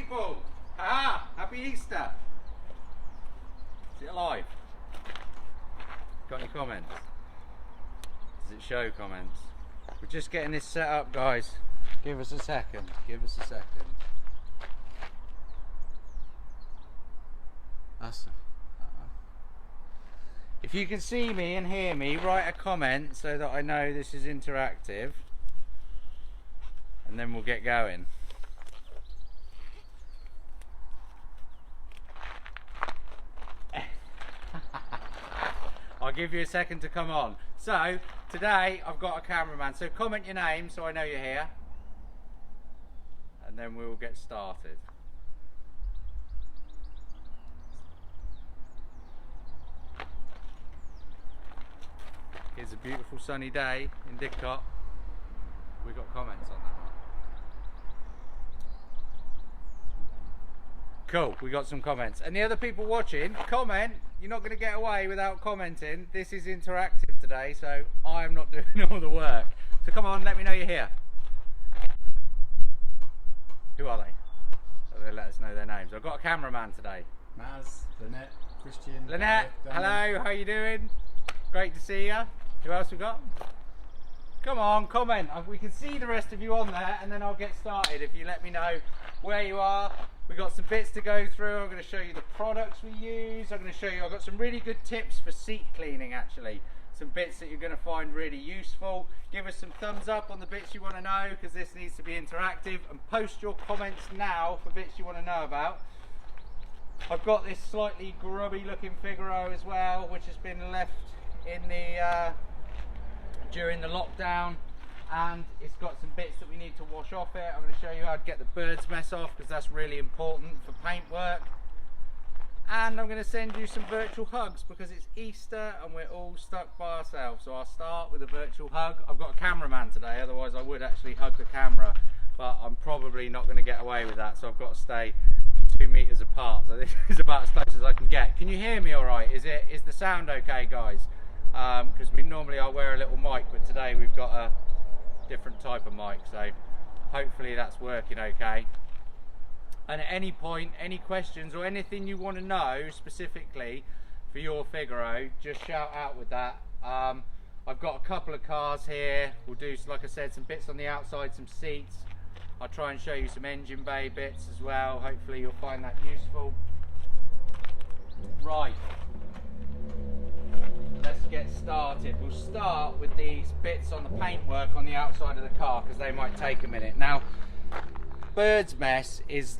people! Ah, happy Easter! Is it alive? Got any comments? Does it show comments? We're just getting this set up, guys. Give us a second. Give us a second. That's. If you can see me and hear me, write a comment so that I know this is interactive, and then we'll get going. I'll give you a second to come on. So, today I've got a cameraman, so comment your name so I know you're here, and then we'll get started. It's a beautiful sunny day in Didcot. We got comments on that. Cool, we got some comments. And the other people watching, comment. You're not going to get away without commenting. This is interactive today, so I'm not doing all the work. So come on, let me know you're here. Who are they? So they'll let us know their names. I've got a cameraman today. Maz, Lynette, Christian. Lynette, Daniel. hello, how you doing? Great to see you. Who else we got? Come on, comment. We can see the rest of you on there, and then I'll get started if you let me know where you are. We've got some bits to go through. I'm going to show you the products we use. I'm going to show you, I've got some really good tips for seat cleaning actually. Some bits that you're going to find really useful. Give us some thumbs up on the bits you want to know, because this needs to be interactive, and post your comments now for bits you want to know about. I've got this slightly grubby looking Figaro as well, which has been left in the during the lockdown, and it's got some bits that we need to wash off it. I'm going to show you how to get the bird's mess off, because that's really important for paint work. And I'm going to send you some virtual hugs because it's Easter and we're all stuck by ourselves. So I'll start with a virtual hug. I've got a cameraman today, otherwise I would actually hug the camera, but I'm probably not going to get away with that, so I've got to stay 2 meters apart. So this is about as close as I can get. Can you hear me all right? Is the sound okay, guys? Because normally I wear a little mic, but today we've got a different type of mic, so hopefully that's working okay. And at any point, any questions or anything you want to know specifically for your Figaro, just shout out with that. I've got a couple of cars here. We'll do, like I said, some bits on the outside, some seats. I'll try and show you some engine bay bits as well. Hopefully you'll find that useful. Right, let's get started. We'll start with these bits on the paintwork on the outside of the car, because they might take a minute. Now, bird's mess is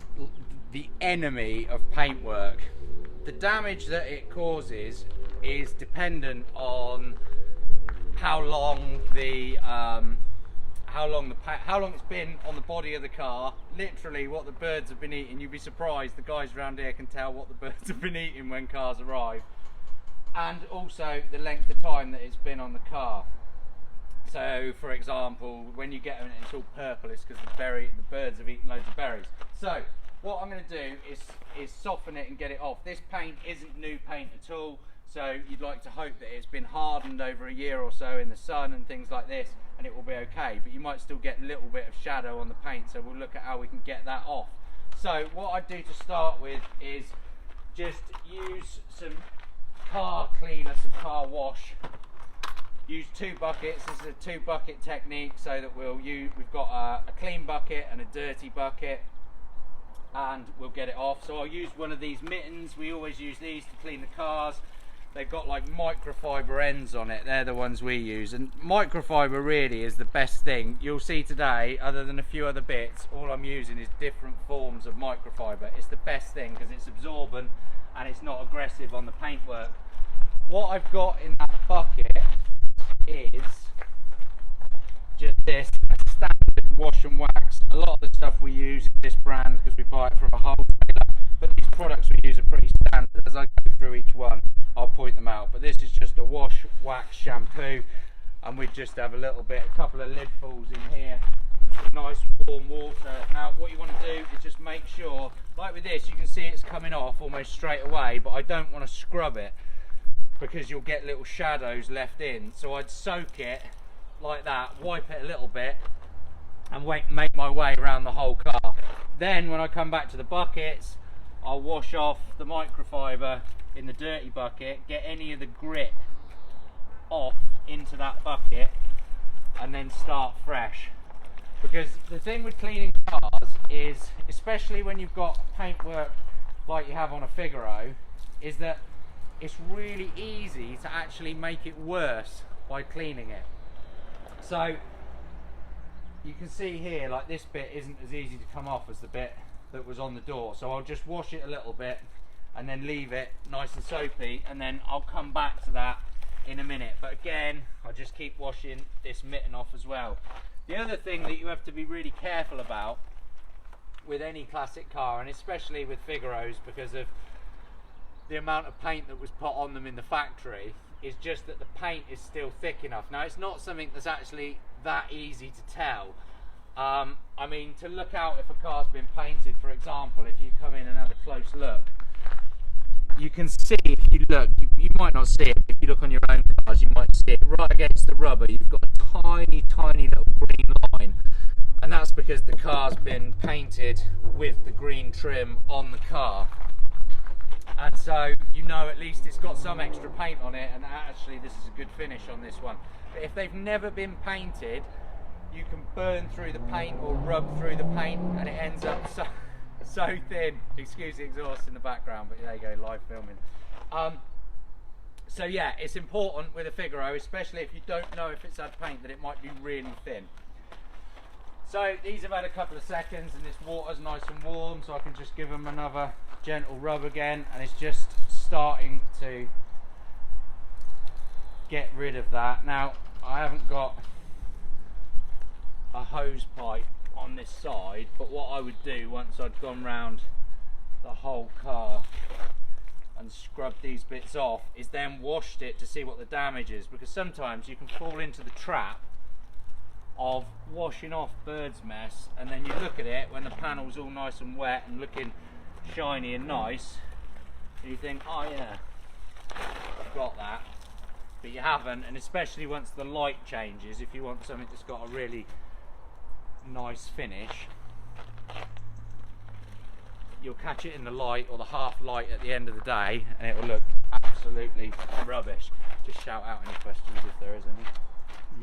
the enemy of paintwork. The damage that it causes is dependent on how long it's been on the body of the car. Literally what the birds have been eating. You'd be surprised, the guys around here can tell what the birds have been eating when cars arrive. And also the length of time that it's been on the car. So, for example, when you get them and it's all purple, it's because the birds have eaten loads of berries. So, what I'm going to do is soften it and get it off. This paint isn't new paint at all, so you'd like to hope that it's been hardened over a year or so in the sun and things like this, and it will be okay. But you might still get a little bit of shadow on the paint, so we'll look at how we can get that off. So, what I do to start with is just use some car cleaner, some car wash. Use 2 buckets. This is a 2-bucket technique, so that we've got a clean bucket and a dirty bucket, and we'll get it off. So I'll use one of these mittens. We always use these to clean the cars. They've got like microfiber ends on it. They're the ones we use, and microfiber really is the best thing. You'll see today, other than a few other bits, all I'm using is different forms of microfiber. It's the best thing because it's absorbent and it's not aggressive on the paintwork. What I've got in that bucket is just this standard wash and wax. A lot of the stuff we use is this brand because we buy it from a wholesaler, but these products we use are pretty standard. As I go through each one, I'll point them out, but this is just a wash, wax, shampoo, and we just have a couple of lidfuls in here, some nice warm water. Now what you want to do is just make sure, like with this, you can see it's coming off almost straight away, but I don't want to scrub it because you'll get little shadows left in. So I'd soak it like that, wipe it a little bit, and make my way around the whole car. Then when I come back to the buckets, I'll wash off the microfiber in the dirty bucket, get any of the grit off into that bucket, and then start fresh. Because the thing with cleaning cars is, especially when you've got paintwork like you have on a Figaro, is that it's really easy to actually make it worse by cleaning it. So you can see here, like this bit isn't as easy to come off as the bit that was on the door. So I'll just wash it a little bit and then leave it nice and soapy, and then I'll come back to that in a minute. But again, I'll just keep washing this mitten off as well. The other thing that you have to be really careful about with any classic car, and especially with Figaros because of the amount of paint that was put on them in the factory, is just that the paint is still thick enough. Now, it's not something that's actually that easy to tell. I mean, to look out if a car's been painted, for example, if you come in and have a close look, you can see, if you look, you might not see it, but if you look on your own cars, you might see it right against the rubber. You've got a tiny, tiny little green line, and that's because the car's been painted with the green trim on the car. And so you know at least it's got some extra paint on it, and actually this is a good finish on this one. But if they've never been painted, you can burn through the paint or rub through the paint, and it ends up so thin. Excuse the exhaust in the background, but there you go, live filming. So yeah, it's important with a Figaro, especially if you don't know if it's had paint, that it might be really thin. So these have had a couple of seconds and this water's nice and warm, so I can just give them another gentle rub again, and it's just starting to get rid of that. Now, I haven't got a hose pipe on this side, but what I would do once I'd gone round the whole car and scrubbed these bits off is then washed it to see what the damage is, because sometimes you can fall into the trap of washing off bird's mess, and then you look at it when the panel's all nice and wet and looking shiny and nice, and you think, oh yeah, I've got that, but you haven't. And especially once the light changes, if you want something that's got a really nice finish, you'll catch it in the light or the half light at the end of the day, and it will look absolutely rubbish. Just shout out any questions if there is any.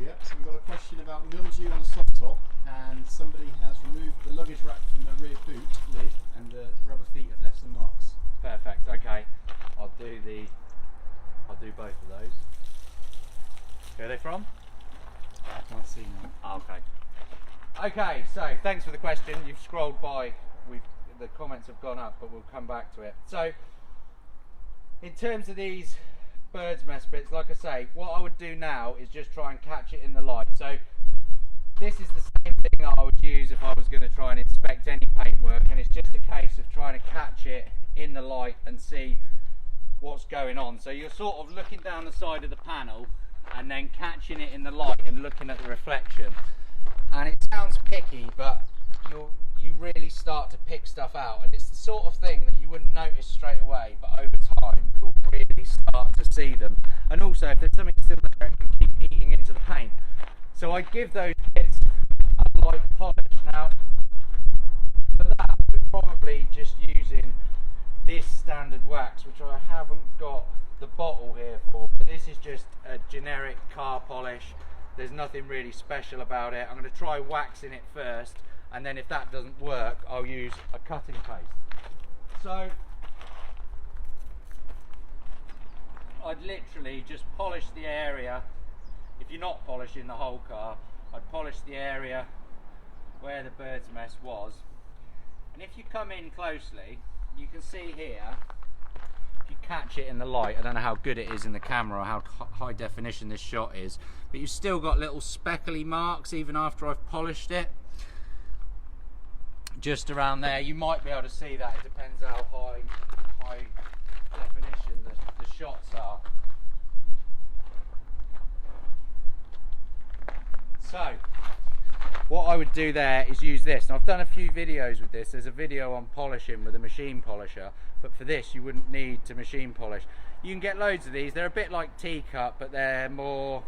Yep, so we've got a question about mildew on the soft top, and somebody has removed the luggage rack from the rear boot lid, and the rubber feet have left some marks. Perfect. Okay, I'll do both of those. Where are they from? I can't see now. Okay. Okay, so thanks for the question. You've scrolled by. The comments have gone up, but we'll come back to it. So, in terms of these bird's mess bits, like I say, what I would do now is just try and catch it in the light. So this is the same thing that I would use if I was going to try and inspect any paintwork, and it's just a case of trying to catch it in the light and see what's going on. So you're sort of looking down the side of the panel and then catching it in the light and looking at the reflection. And it sounds picky, but you really start to pick stuff out, and it's the sort of thing that you wouldn't notice straight away, but over time you'll really start to see them. And also, if there's something still there, it can keep eating into the paint. So I give those bits a light polish. Now, for that, we're probably just using this standard wax, which I haven't got the bottle here for, but this is just a generic car polish. There's nothing really special about it. I'm going to try waxing it first, and then if that doesn't work, I'll use a cutting paste. So I'd literally just polish the area. If you're not polishing the whole car, I'd polish the area where the bird's mess was. And if you come in closely, you can see here, if you catch it in the light, I don't know how good it is in the camera or how high definition this shot is, but you've still got little speckly marks even after I've polished it. Just around there, you might be able to see that. It depends how high definition the shots are. So what I would do there is use this. And I've done a few videos with this. There's a video on polishing with a machine polisher, but for this you wouldn't need to machine polish. You can get loads of these. They're a bit like T-cut, but they're more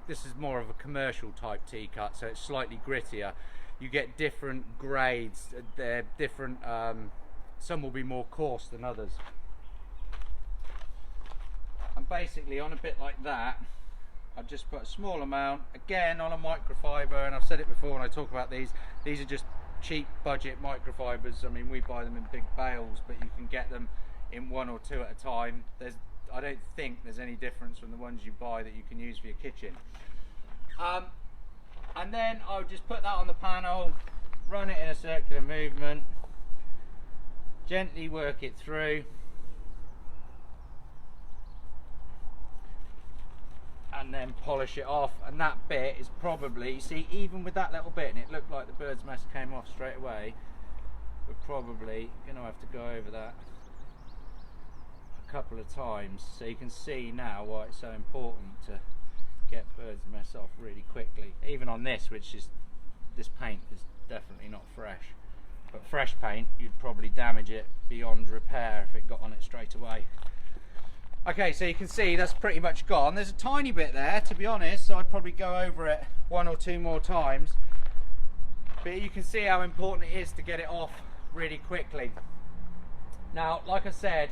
this is more of a commercial type T-cut, so it's slightly grittier. you get different grades. They're different. Some will be more coarse than others. And basically on a bit like that, I've just put a small amount, again on a microfiber, and I've said it before when I talk about these are just cheap budget microfibers. I mean, we buy them in big bales, but you can get them in 1 or 2 at a time. I don't think there's any difference from the ones you buy that you can use for your kitchen. And then I'll just put that on the panel, run it in a circular movement, gently work it through, and then polish it off. And that bit is probably, you see, even with that little bit, and it looked like the bird's mess came off straight away, we're probably going to have to go over that a couple of times, so you can see now why it's so important to get bird's mess off really quickly. Even on this, which is, this paint is definitely not fresh, but fresh paint, you'd probably damage it beyond repair if it got on it straight away. Okay, so you can see that's pretty much gone. There's a tiny bit there, to be honest, so I'd probably go over it 1 or 2 more times. But you can see how important it is to get it off really quickly. Now, like I said,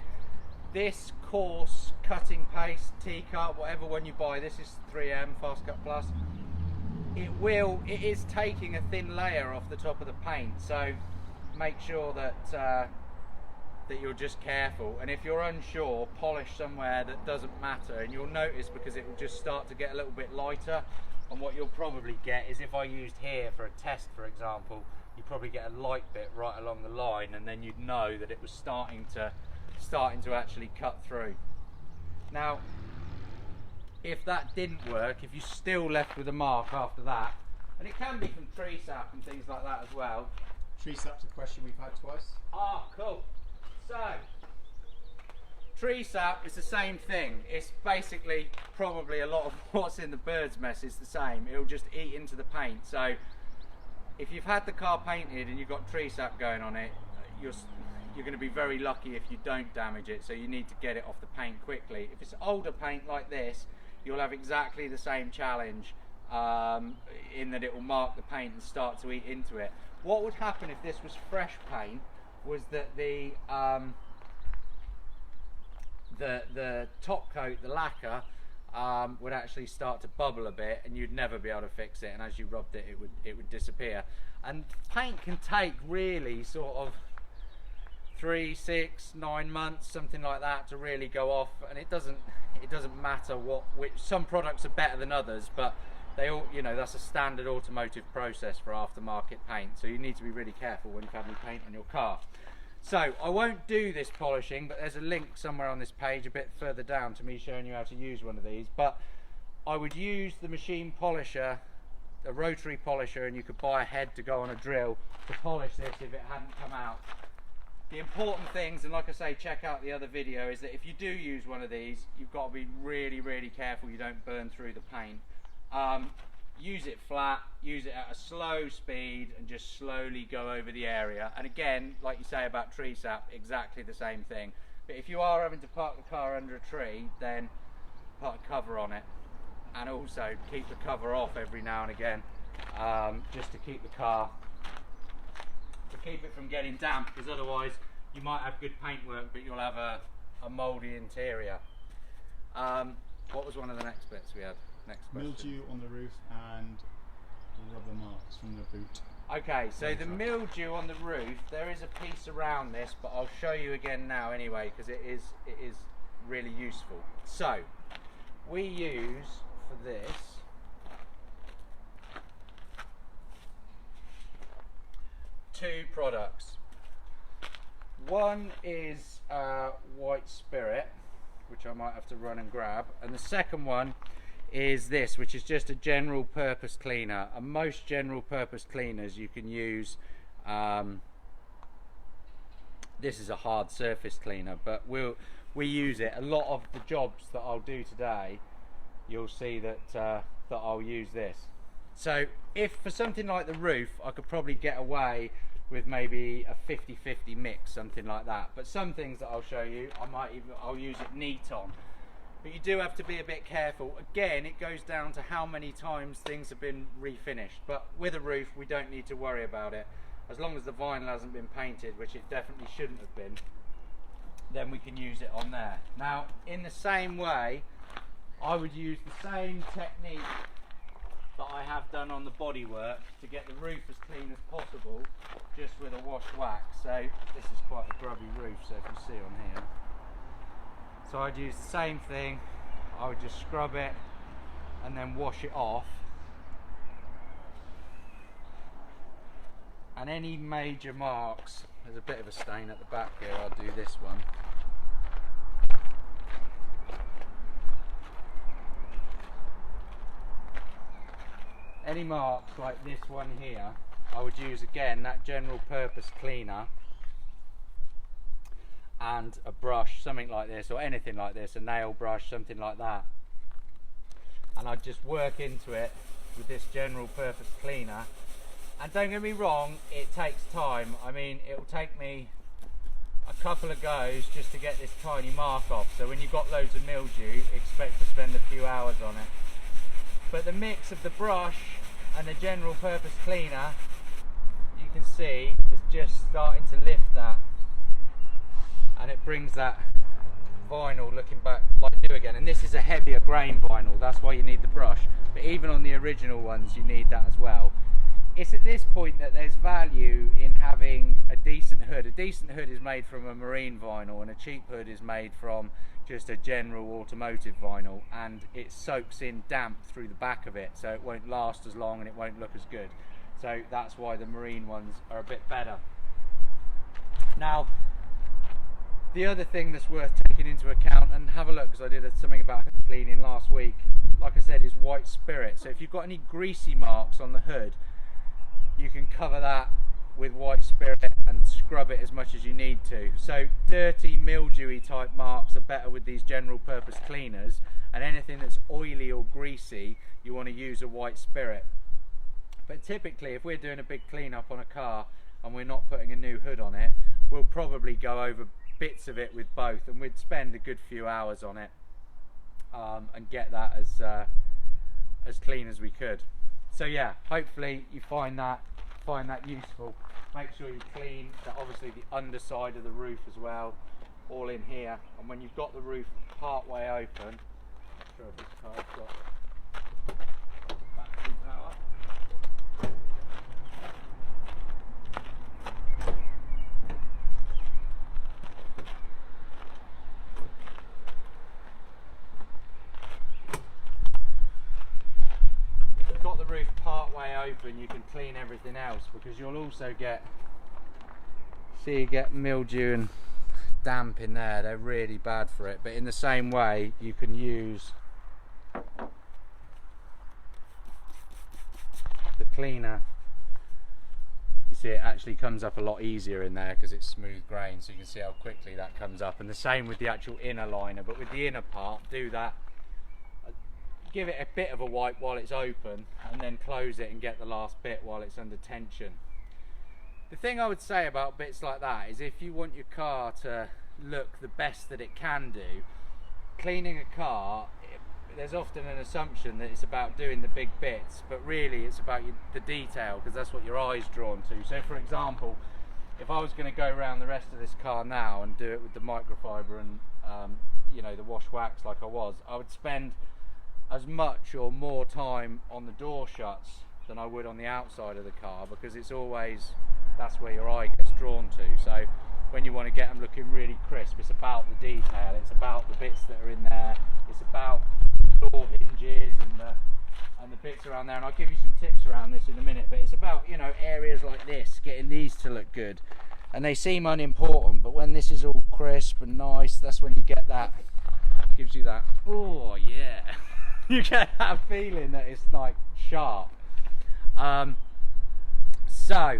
this coarse cutting paste, T-cut, whatever one you buy, this is 3M Fast Cut Plus, it is taking a thin layer off the top of the paint, so make sure that that you're just careful, and if you're unsure, polish somewhere that doesn't matter, and you'll notice, because it will just start to get a little bit lighter. And what you'll probably get is, if I used here for a test, for example, you probably get a light bit right along the line, and then you'd know that it was starting to actually cut through. Now, if that didn't work, if you're still left with a mark after that, and it can be from tree sap and things like that as well. Tree sap's a question we've had twice. Ah, cool. So, tree sap is the same thing. It's basically probably a lot of what's in the bird's mess is the same. It'll just eat into the paint. So, if you've had the car painted and you've got tree sap going on it, you're going to be very lucky if you don't damage it. So you need to get it off the paint quickly. If it's older paint like this, you'll have exactly the same challenge, in that it will mark the paint and start to eat into it. What would happen if this was fresh paint was that the top coat, the lacquer, would actually start to bubble a bit, and you'd never be able to fix it, and as you rubbed it, it would disappear. And paint can take really sort of 3, 6, 9 months, something like that, to really go off. And it doesn't matter which some products are better than others, but they all, you know, that's a standard automotive process for aftermarket paint, so you need to be really careful when you've had any paint on your car. So I won't do this polishing, but there's a link somewhere on this page a bit further down to me showing you how to use one of these. But I would use the machine polisher, a rotary polisher, and you could buy a head to go on a drill to polish this if it hadn't come out. The important things, and like I say, check out the other video, is that if you do use one of these, you've got to be really, really careful you don't burn through the paint. Use it flat, use it at a slow speed, and just slowly go over the area. And again, like you say about tree sap, exactly the same thing. But if you are having to park the car under a tree, then put a cover on it, and also keep the cover off every now and again, just to keep the car, to keep it from getting damp, because otherwise you might have good paintwork but you'll have a mouldy interior. What was one of the next bits we had? Next question. Mildew on the roof and rubber marks from the boot. Okay, so the mildew on the roof, there is a piece around this, but I'll show you again now anyway, because it is really useful. So we use for this two products. One is white spirit, which I might have to run and grab, and the second one is this, which is just a general purpose cleaner. And most general purpose cleaners you can use, this is a hard surface cleaner, but we use it a lot of the jobs that I'll do today. You'll see that that I'll use this. So if for something like the roof, I could probably get away with maybe a 50-50 mix, something like that. But some things that I'll show you, I'll use it neat on. But you do have to be a bit careful. Again, it goes down to how many times things have been refinished. But with a roof, we don't need to worry about it. As long as the vinyl hasn't been painted, which it definitely shouldn't have been, then we can use it on there. Now, in the same way, I would use the same technique that I have done on the bodywork to get the roof as clean as possible, just with a wash wax. So this is quite a grubby roof, so if you see on here. So I'd use the same thing, I would just scrub it and then wash it off. And any major marks, there's a bit of a stain at the back here, I'll do this one. Any marks like this one here, I would use again that general purpose cleaner and a brush, something like this, or anything like this, a nail brush, something like that. And I'd just work into it with this general purpose cleaner. And don't get me wrong, it takes time. I mean, it'll take me a couple of goes just to get this tiny mark off. So when you've got loads of mildew, expect to spend a few hours on it. But the mix of the brush and the general purpose cleaner, you can see, is just starting to lift that. And it brings that vinyl looking back like new again. And this is a heavier grain vinyl, that's why you need the brush. But even on the original ones, you need that as well. It's at this point that there's value in having a decent hood. A decent hood is made from a marine vinyl, and a cheap hood is made from just a general automotive vinyl, and it soaks in damp through the back of it, so it won't last as long and it won't look as good. So that's why the marine ones are a bit better. Now, the other thing that's worth taking into account, and have a look because I did something about hood cleaning last week, like I said, is white spirit. So if you've got any greasy marks on the hood, you can cover that with white spirit and scrub it as much as you need to. So dirty, mildewy type marks are better with these general purpose cleaners, and anything that's oily or greasy, you want to use a white spirit. But typically, if we're doing a big clean up on a car and we're not putting a new hood on it, we'll probably go over bits of it with both, and we'd spend a good few hours on it and get that as clean as we could. So yeah, hopefully you find that useful. Make sure you clean obviously the underside of the roof as well, all in here. And when you've got the roof part way open, I'm not sure if this car's got battery power. Got the roof part way open, you can clean everything else, because you'll also get mildew and damp in there. They're really bad for it. But in the same way, you can use the cleaner. You see, it actually comes up a lot easier in there because it's smooth grain, so you can see how quickly that comes up. And the same with the actual inner liner, but with the inner part, do that. Give it a bit of a wipe while it's open, and then close it and get the last bit while it's under tension. The thing I would say about bits like that is, if you want your car to look the best that it can do, cleaning a car, there's often an assumption that it's about doing the big bits, but really it's about the detail, because that's what your eye's drawn to. So for example, if I was going to go around the rest of this car now and do it with the microfiber and you know, the wash wax like I would spend as much or more time on the door shuts than I would on the outside of the car, because it's always, that's where your eye gets drawn to. So when you want to get them looking really crisp, it's about the detail, it's about the bits that are in there, it's about door hinges and the bits around there. And I'll give you some tips around this in a minute, but it's about, you know, areas like this, getting these to look good. And they seem unimportant, but when this is all crisp and nice, that's when you get that, gives you that, oh yeah. You get that feeling that it's like sharp. So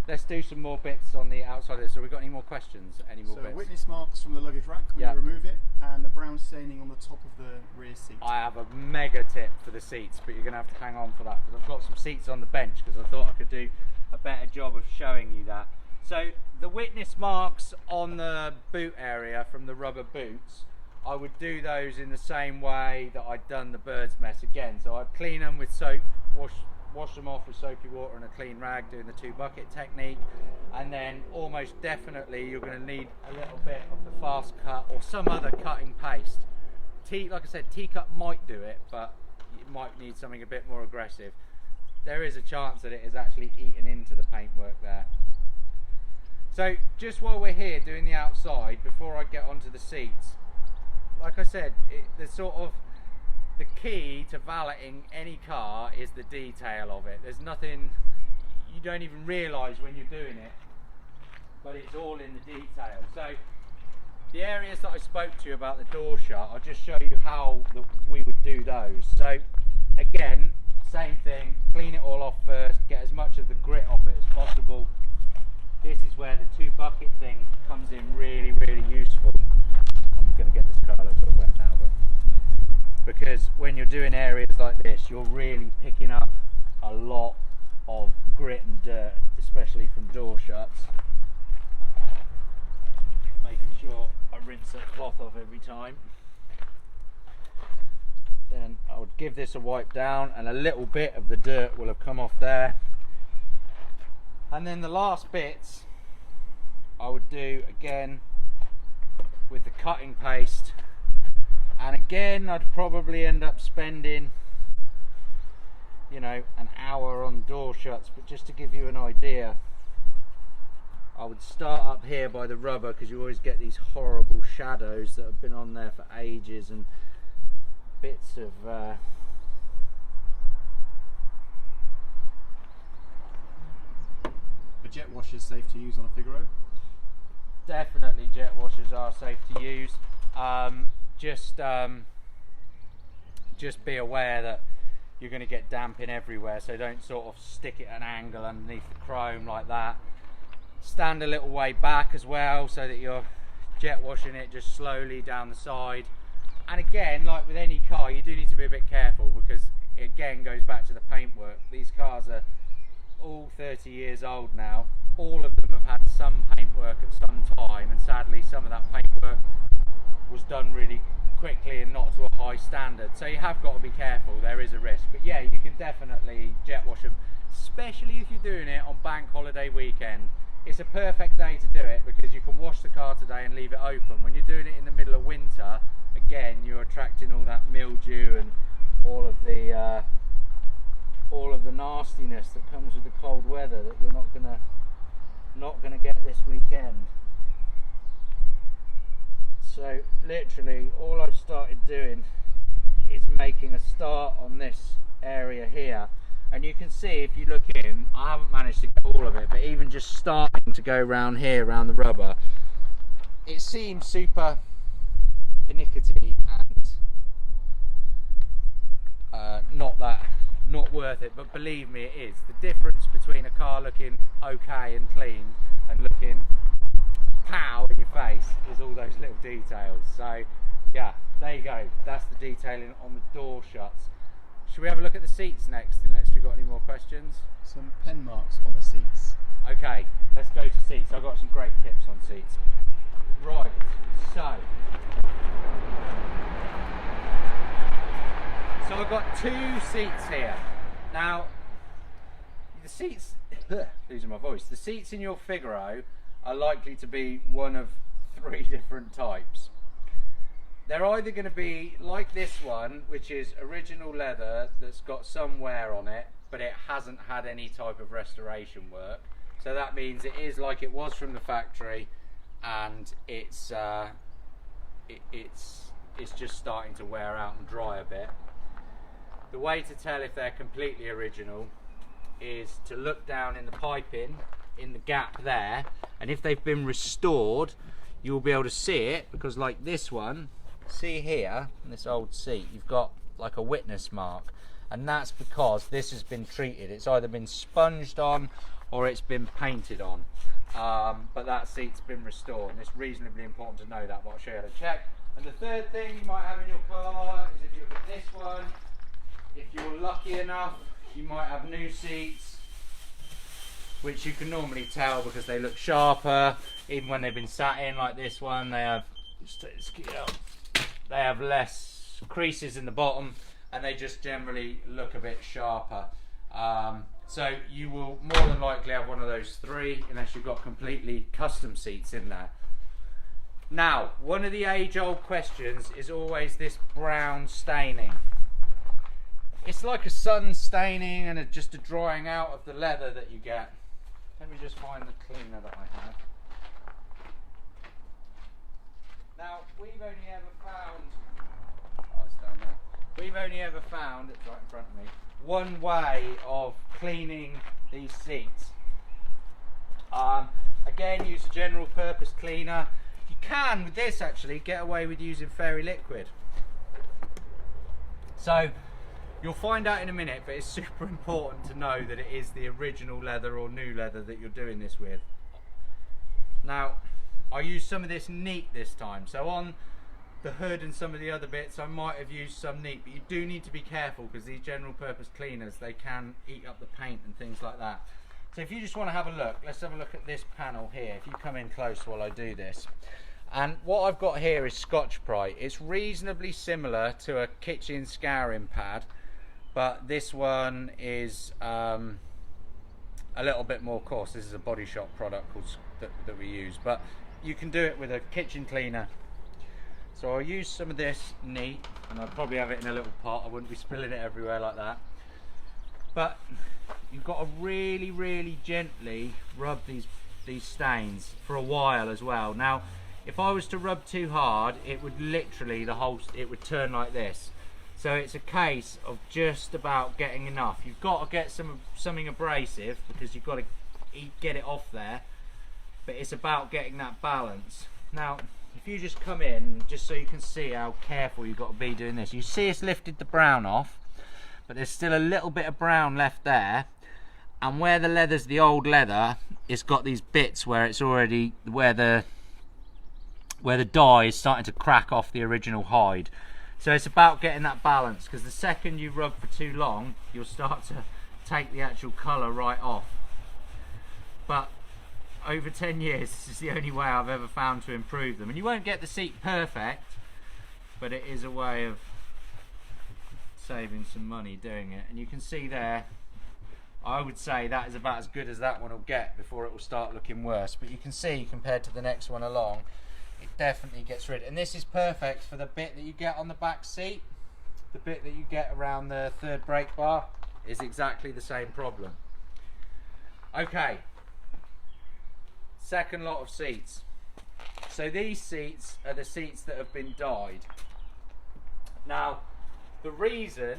let's do some more bits on the outside of this. So we've got any more questions? Any more bits? Witness marks from the luggage rack when you remove it, and the brown staining on the top of the rear seat. I have a mega tip for the seats, but you're going to have to hang on for that, because I've got some seats on the bench, because I thought I could do a better job of showing you that. So the witness marks on the boot area from the rubber boots, I would do those in the same way that I'd done the bird's mess again. So I'd clean them with soap, wash them off with soapy water and a clean rag, doing the 2 bucket technique. And then almost definitely you're going to need a little bit of the fast cut or some other cutting paste. Like I said, T-cut might do it, but you might need something a bit more aggressive. There is a chance that it is actually eaten into the paintwork there. So just while we're here doing the outside, before I get onto the seats, like I said, the key to valeting any car is the detail of it. There's nothing, you don't even realise when you're doing it, but it's all in the detail. So the areas that I spoke to you about the door shut, I'll just show you how we would do those. So again, same thing, clean it all off first, get as much of the grit off it as possible. This is where the 2 bucket thing comes in really, really useful. I'm going to get this car a little bit wet now, but because when you're doing areas like this, you're really picking up a lot of grit and dirt, especially from door shuts. Making sure I rinse that cloth off every time. Then I would give this a wipe down and a little bit of the dirt will have come off there. And then the last bits I would do again with the cutting paste, and again I'd probably end up spending, you know, an hour on door shuts, but just to give you an idea, I would start up here by the rubber, because you always get these horrible shadows that have been on there for ages, and bits of The jet washer is safe to use on a Figaro? Definitely jet washers are safe to use. Just be aware that you're going to get damping everywhere, so don't sort of stick it at an angle underneath the chrome like that. Stand a little way back as well, so that you're jet washing it just slowly down the side. And again, like with any car, you do need to be a bit careful, because it again goes back to the paintwork. These cars are all 30 years old now. All of them have had some paintwork at some time, and sadly some of that paintwork was done really quickly and not to a high standard, so you have got to be careful. There is a risk, but yeah, you can definitely jet wash them, especially if you're doing it on bank holiday weekend. It's a perfect day to do it, because you can wash the car today and leave it open. When you're doing it in the middle of winter, again, you're attracting all that mildew and all of the nastiness that comes with the cold weather that you're not gonna get this weekend. So literally all I've started doing is making a start on this area here, and you can see if you look in, I haven't managed to get all of it, but even just starting to go around here, around the rubber, it seems super pernickety and not worth it, but believe me, it is. The difference between a car looking okay and clean and looking pow in your face is all those little details. So yeah, there you go, that's the detailing on the door shuts. Should we have a look at the seats next, unless we've got any more questions? Some pen marks on the seats. Okay, let's go to seats. I've got some great tips on seats. Right, so I've got 2 seats here. Now, the seats, losing my voice, the seats in your Figaro are likely to be one of 3 different types. They're either going to be like this one, which is original leather that's got some wear on it, but it hasn't had any type of restoration work. So that means it is like it was from the factory, and it's just starting to wear out and dry a bit. The way to tell if they're completely original is to look down in the piping, in the gap there, and if they've been restored, you'll be able to see it, because like this one, see here, in this old seat, you've got like a witness mark, and that's because this has been treated. It's either been sponged on or it's been painted on, but that seat's been restored, and it's reasonably important to know that, but I'll show you how to check. And the third thing you might have in your car is, if you look at this one, if you're lucky enough, you might have new seats, which you can normally tell because they look sharper. Even when they've been sat in, like this one, they have, just take this key out, they have less creases in the bottom, and they just generally look a bit sharper. So you will more than likely have one of those three, unless you've got completely custom seats in there. Now, one of the age-old questions is always this brown staining. It's like a sun staining and just a drying out of the leather that you get. Let me just find the cleaner that I have. Now, we've only ever found, oh, it's down there. We've only ever found, it's right in front of me, one way of cleaning these seats. Again, use a general purpose cleaner. You can, with this actually, get away with using fairy liquid. So, you'll find out in a minute, but it's super important to know that it is the original leather or new leather that you're doing this with. Now, I used some of this neat this time, so on the hood and some of the other bits I might have used some neat, but you do need to be careful because these general purpose cleaners, they can eat up the paint and things like that. So if you just want to have a look, let's have a look at this panel here. If you come in close while I do this. And what I've got here is Scotch-Brite. It's reasonably similar to a kitchen scouring pad, but this one is a little bit more coarse. This is a Body Shop product called, that we use, but you can do it with a kitchen cleaner. So I'll use some of this neat, and I'll probably have it in a little pot. I wouldn't be spilling it everywhere like that. But you've got to really, really gently rub these stains for a while as well. Now, if I was to rub too hard, it would literally, it would turn like this. So it's a case of just about getting enough. You've got to get something abrasive because you've got to get it off there. But it's about getting that balance. Now, if you just come in, just so you can see how careful you've got to be doing this. You see it's lifted the brown off, but there's still a little bit of brown left there. And where the leather's the old leather, it's got these bits where it's already, where the dye is starting to crack off the original hide. So it's about getting that balance, because the second you rub for too long, you'll start to take the actual colour right off. But over 10 years, this is the only way I've ever found to improve them. And you won't get the seat perfect, but it is a way of saving some money doing it. And you can see there, I would say that is about as good as that one will get before it will start looking worse. But you can see, compared to the next one along, it definitely gets rid. And this is perfect for the bit that you get on the back seat. The bit that you get around the third brake bar is exactly the same problem. Okay. Second lot of seats. So these seats are the seats that have been dyed. Now, the reason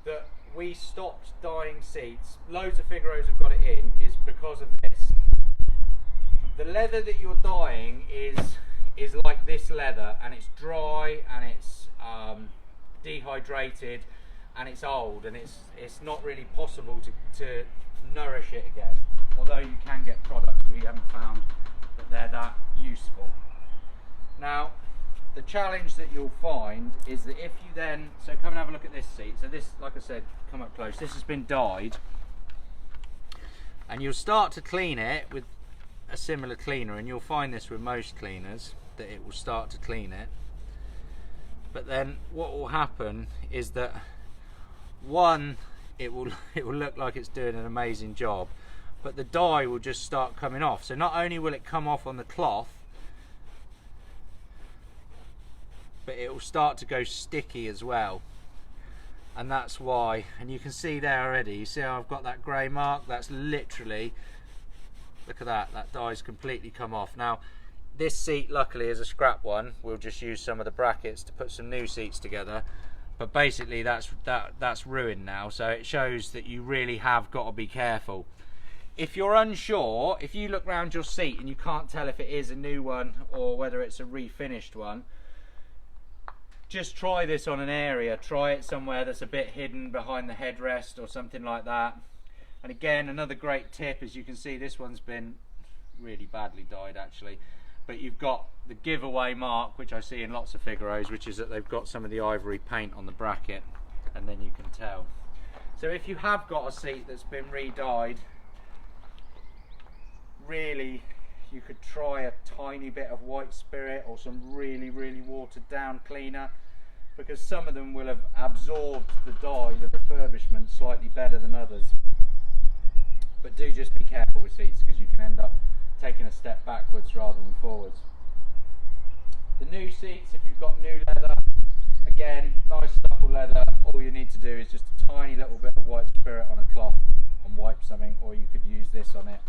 that we stopped dyeing seats, loads of Figaros have got it in, is because of this. The leather that you're dyeing is like this leather, and it's dry and it's dehydrated and it's old, and it's not really possible to nourish it again. Although you can get products, we haven't found that they're that useful. Now, the challenge that you'll find is that if you then, so come and have a look at this seat. So this, like I said, come up close, this has been dyed, and you'll start to clean it with a similar cleaner, and you'll find this with most cleaners, that it will start to clean it. But then what will happen is that, one, it will look like it's doing an amazing job, but the dye will just start coming off. So not only will it come off on the cloth, but it will start to go sticky as well. And that's why, and you can see there already, you see how I've got that grey mark? That's literally, look at that dye's completely come off. Now, this seat luckily is a scrap one. We'll just use some of the brackets to put some new seats together. But basically that's ruined now, so it shows that you really have got to be careful. If you're unsure, if you look round your seat and you can't tell if it is a new one or whether it's a refinished one, just try this on an area. Try it somewhere that's a bit hidden behind the headrest or something like that. And again, another great tip, as you can see, this one's been really badly dyed actually, but you've got the giveaway mark, which I see in lots of Figaros, which is that they've got some of the ivory paint on the bracket, and then you can tell. So if you have got a seat that's been re-dyed, really you could try a tiny bit of white spirit or some really watered down cleaner, because some of them will have absorbed the dye, the refurbishment, slightly better than others. But do just be careful with seats, because you can end up taking a step backwards rather than forwards. The new seats, if you've got new leather, again, nice supple leather, all you need to do is just a tiny little bit of white spirit on a cloth and wipe something, or you could use this on it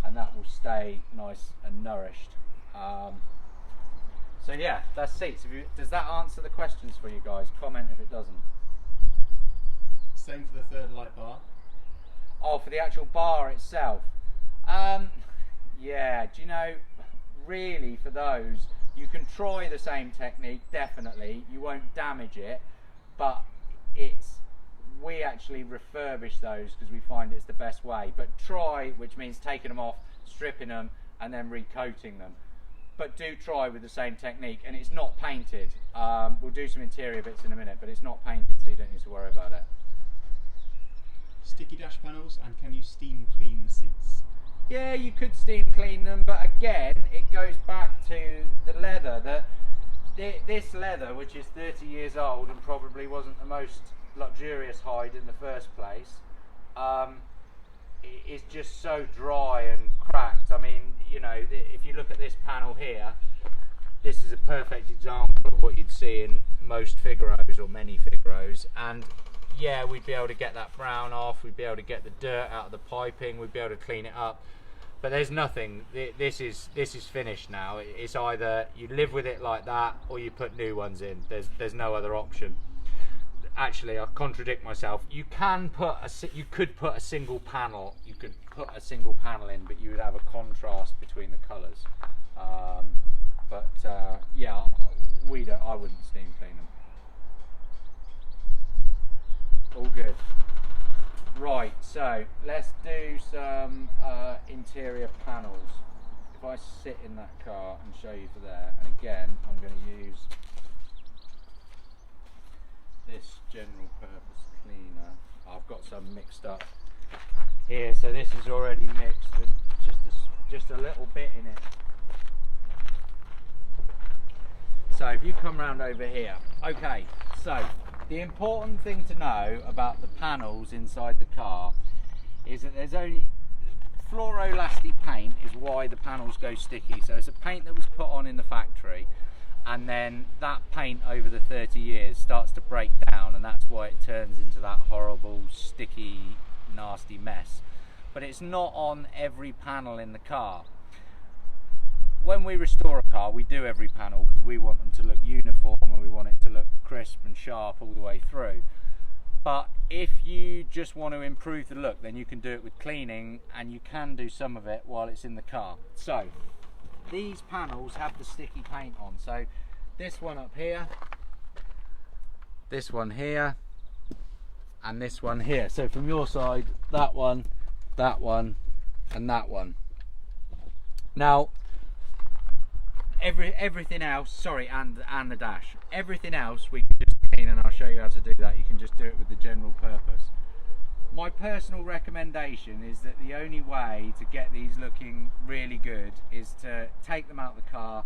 and that will stay nice and nourished. So yeah, that's seats. Does that answer the questions for you guys? Comment if it doesn't. Same for the third light bar. Oh, for the actual bar itself. Yeah, do you know, really for those, you can try the same technique, definitely. You won't damage it, but we actually refurbish those because we find it's the best way. But try, which means taking them off, stripping them, and then recoating them. But do try with the same technique, and it's not painted. We'll do some interior bits in a minute, but it's not painted, so you don't need to worry about it. Sticky dash panels, and can you steam clean the seats? Yeah, you could steam clean them, but again, it goes back to the leather. This leather, which is 30 years old and probably wasn't the most luxurious hide in the first place, is just so dry and cracked. I mean, you know, if you look at this panel here, this is a perfect example of what you'd see in most Figaros or many Figaros, and yeah, we'd be able to get that brown off, we'd be able to get the dirt out of the piping, we'd be able to clean it up, but there's nothing. This is finished now. It's either you live with it like that or you put new ones in. There's no other option. Actually, I'll contradict myself. You could put a single panel. You could put a single panel in, but you would have a contrast between the colours. Yeah, I wouldn't steam clean them. All good. Right, so let's do some interior panels. If I sit in that car and show you for there, and again, I'm going to use this general purpose cleaner. I've got some mixed up here, so this is already mixed with just a little bit in it. So if you come round over here, okay, so the important thing to know about the panels inside the car is that there's only fluoroelastic paint is why the panels go sticky. So it's a paint that was put on in the factory, and then that paint over the 30 years starts to break down, and that's why it turns into that horrible sticky nasty mess. But it's not on every panel in the car. When we restore a car, we do every panel because we want them to look uniform and we want it to look crisp and sharp all the way through. But if you just want to improve the look, then you can do it with cleaning, and you can do some of it while it's in the car. So these panels have the sticky paint on. So this one up here, this one here, and this one here. So from your side, that one, and that one. Now, everything else, sorry, and the dash, everything else we can just clean, and I'll show you how to do that. You can just do it with the general purpose. My personal recommendation is that the only way to get these looking really good is to take them out of the car,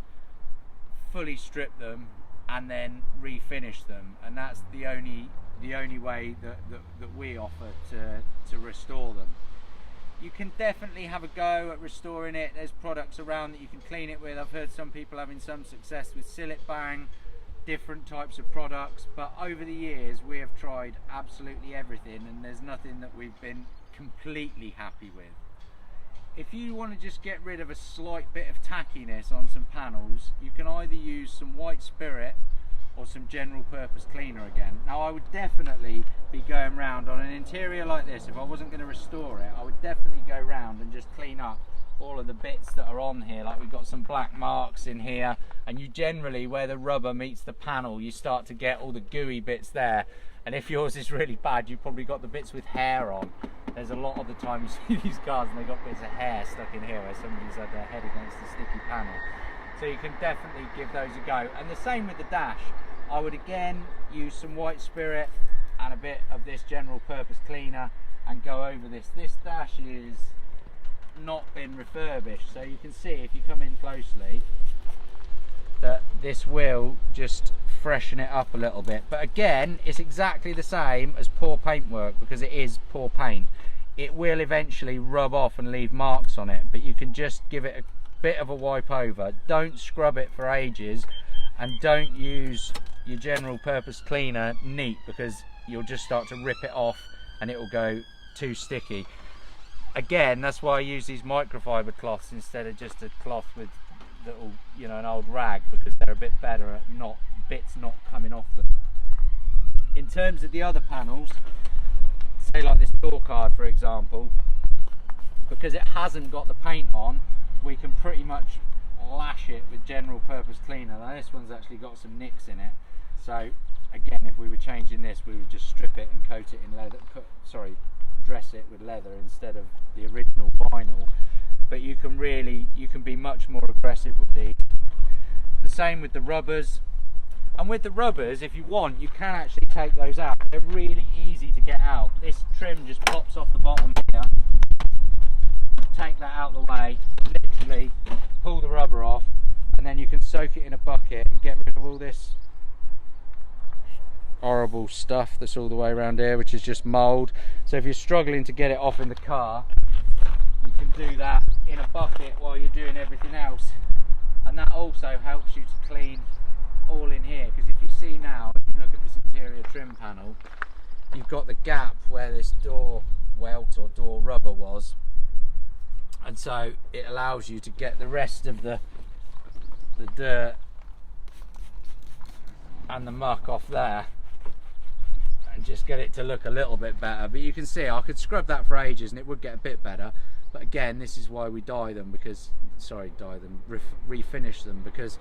fully strip them, and then refinish them, and that's the only way that we offer to restore them. You can definitely have a go at restoring it. There's products around that you can clean it with. I've heard some people having some success with Sillet Bang, different types of products, but over the years we have tried absolutely everything, and there's nothing that we've been completely happy with. If you want to just get rid of a slight bit of tackiness on some panels, you can either use some white spirit or some general purpose cleaner again. Now, I would definitely be going round on an interior like this. If I wasn't going to restore it, I would definitely go round and just clean up all of the bits that are on here. Like, we've got some black marks in here, and you generally, where the rubber meets the panel, you start to get all the gooey bits there. And if yours is really bad, you've probably got the bits with hair on. There's a lot of the time you see these cars and they've got bits of hair stuck in here where somebody's had their head against the sticky panel. So you can definitely give those a go. And the same with the dash. I would again use some white spirit and a bit of this general purpose cleaner and go over this. This dash is not been refurbished. So you can see if you come in closely that this will just freshen it up a little bit. But again, it's exactly the same as poor paintwork, because it is poor paint. It will eventually rub off and leave marks on it, but you can just give it a bit of a wipe over. Don't scrub it for ages, and don't use your general purpose cleaner neat, because you'll just start to rip it off and it will go too sticky. Again, that's why I use these microfiber cloths instead of just a cloth with little, you know, an old rag, because they're a bit better at bits not coming off them. In terms of the other panels, say like this door card for example, because it hasn't got the paint on, we can pretty much lash it with general purpose cleaner. Now this one's actually got some nicks in it, so again, if we were changing this, we would just strip it and coat it in leather, dress it with leather instead of the original vinyl. But you can be much more aggressive with these. The same with the rubbers. And with the rubbers, if you want, you can actually take those out. They're really easy to get out. This trim just pops off the bottom here. Take that out of the way, literally pull the rubber off, and then you can soak it in a bucket and get rid of all this horrible stuff that's all the way around here, which is just mould. So if you're struggling to get it off in the car, you can do that in a bucket while you're doing everything else. And that also helps you to clean all in here, because if you see now, if you look at this interior trim panel, you've got the gap where this door welt or door rubber was, and so it allows you to get the rest of the dirt and the muck off there and just get it to look a little bit better. But you can see I could scrub that for ages and it would get a bit better, but again, this is why we dye them, because refinish them, because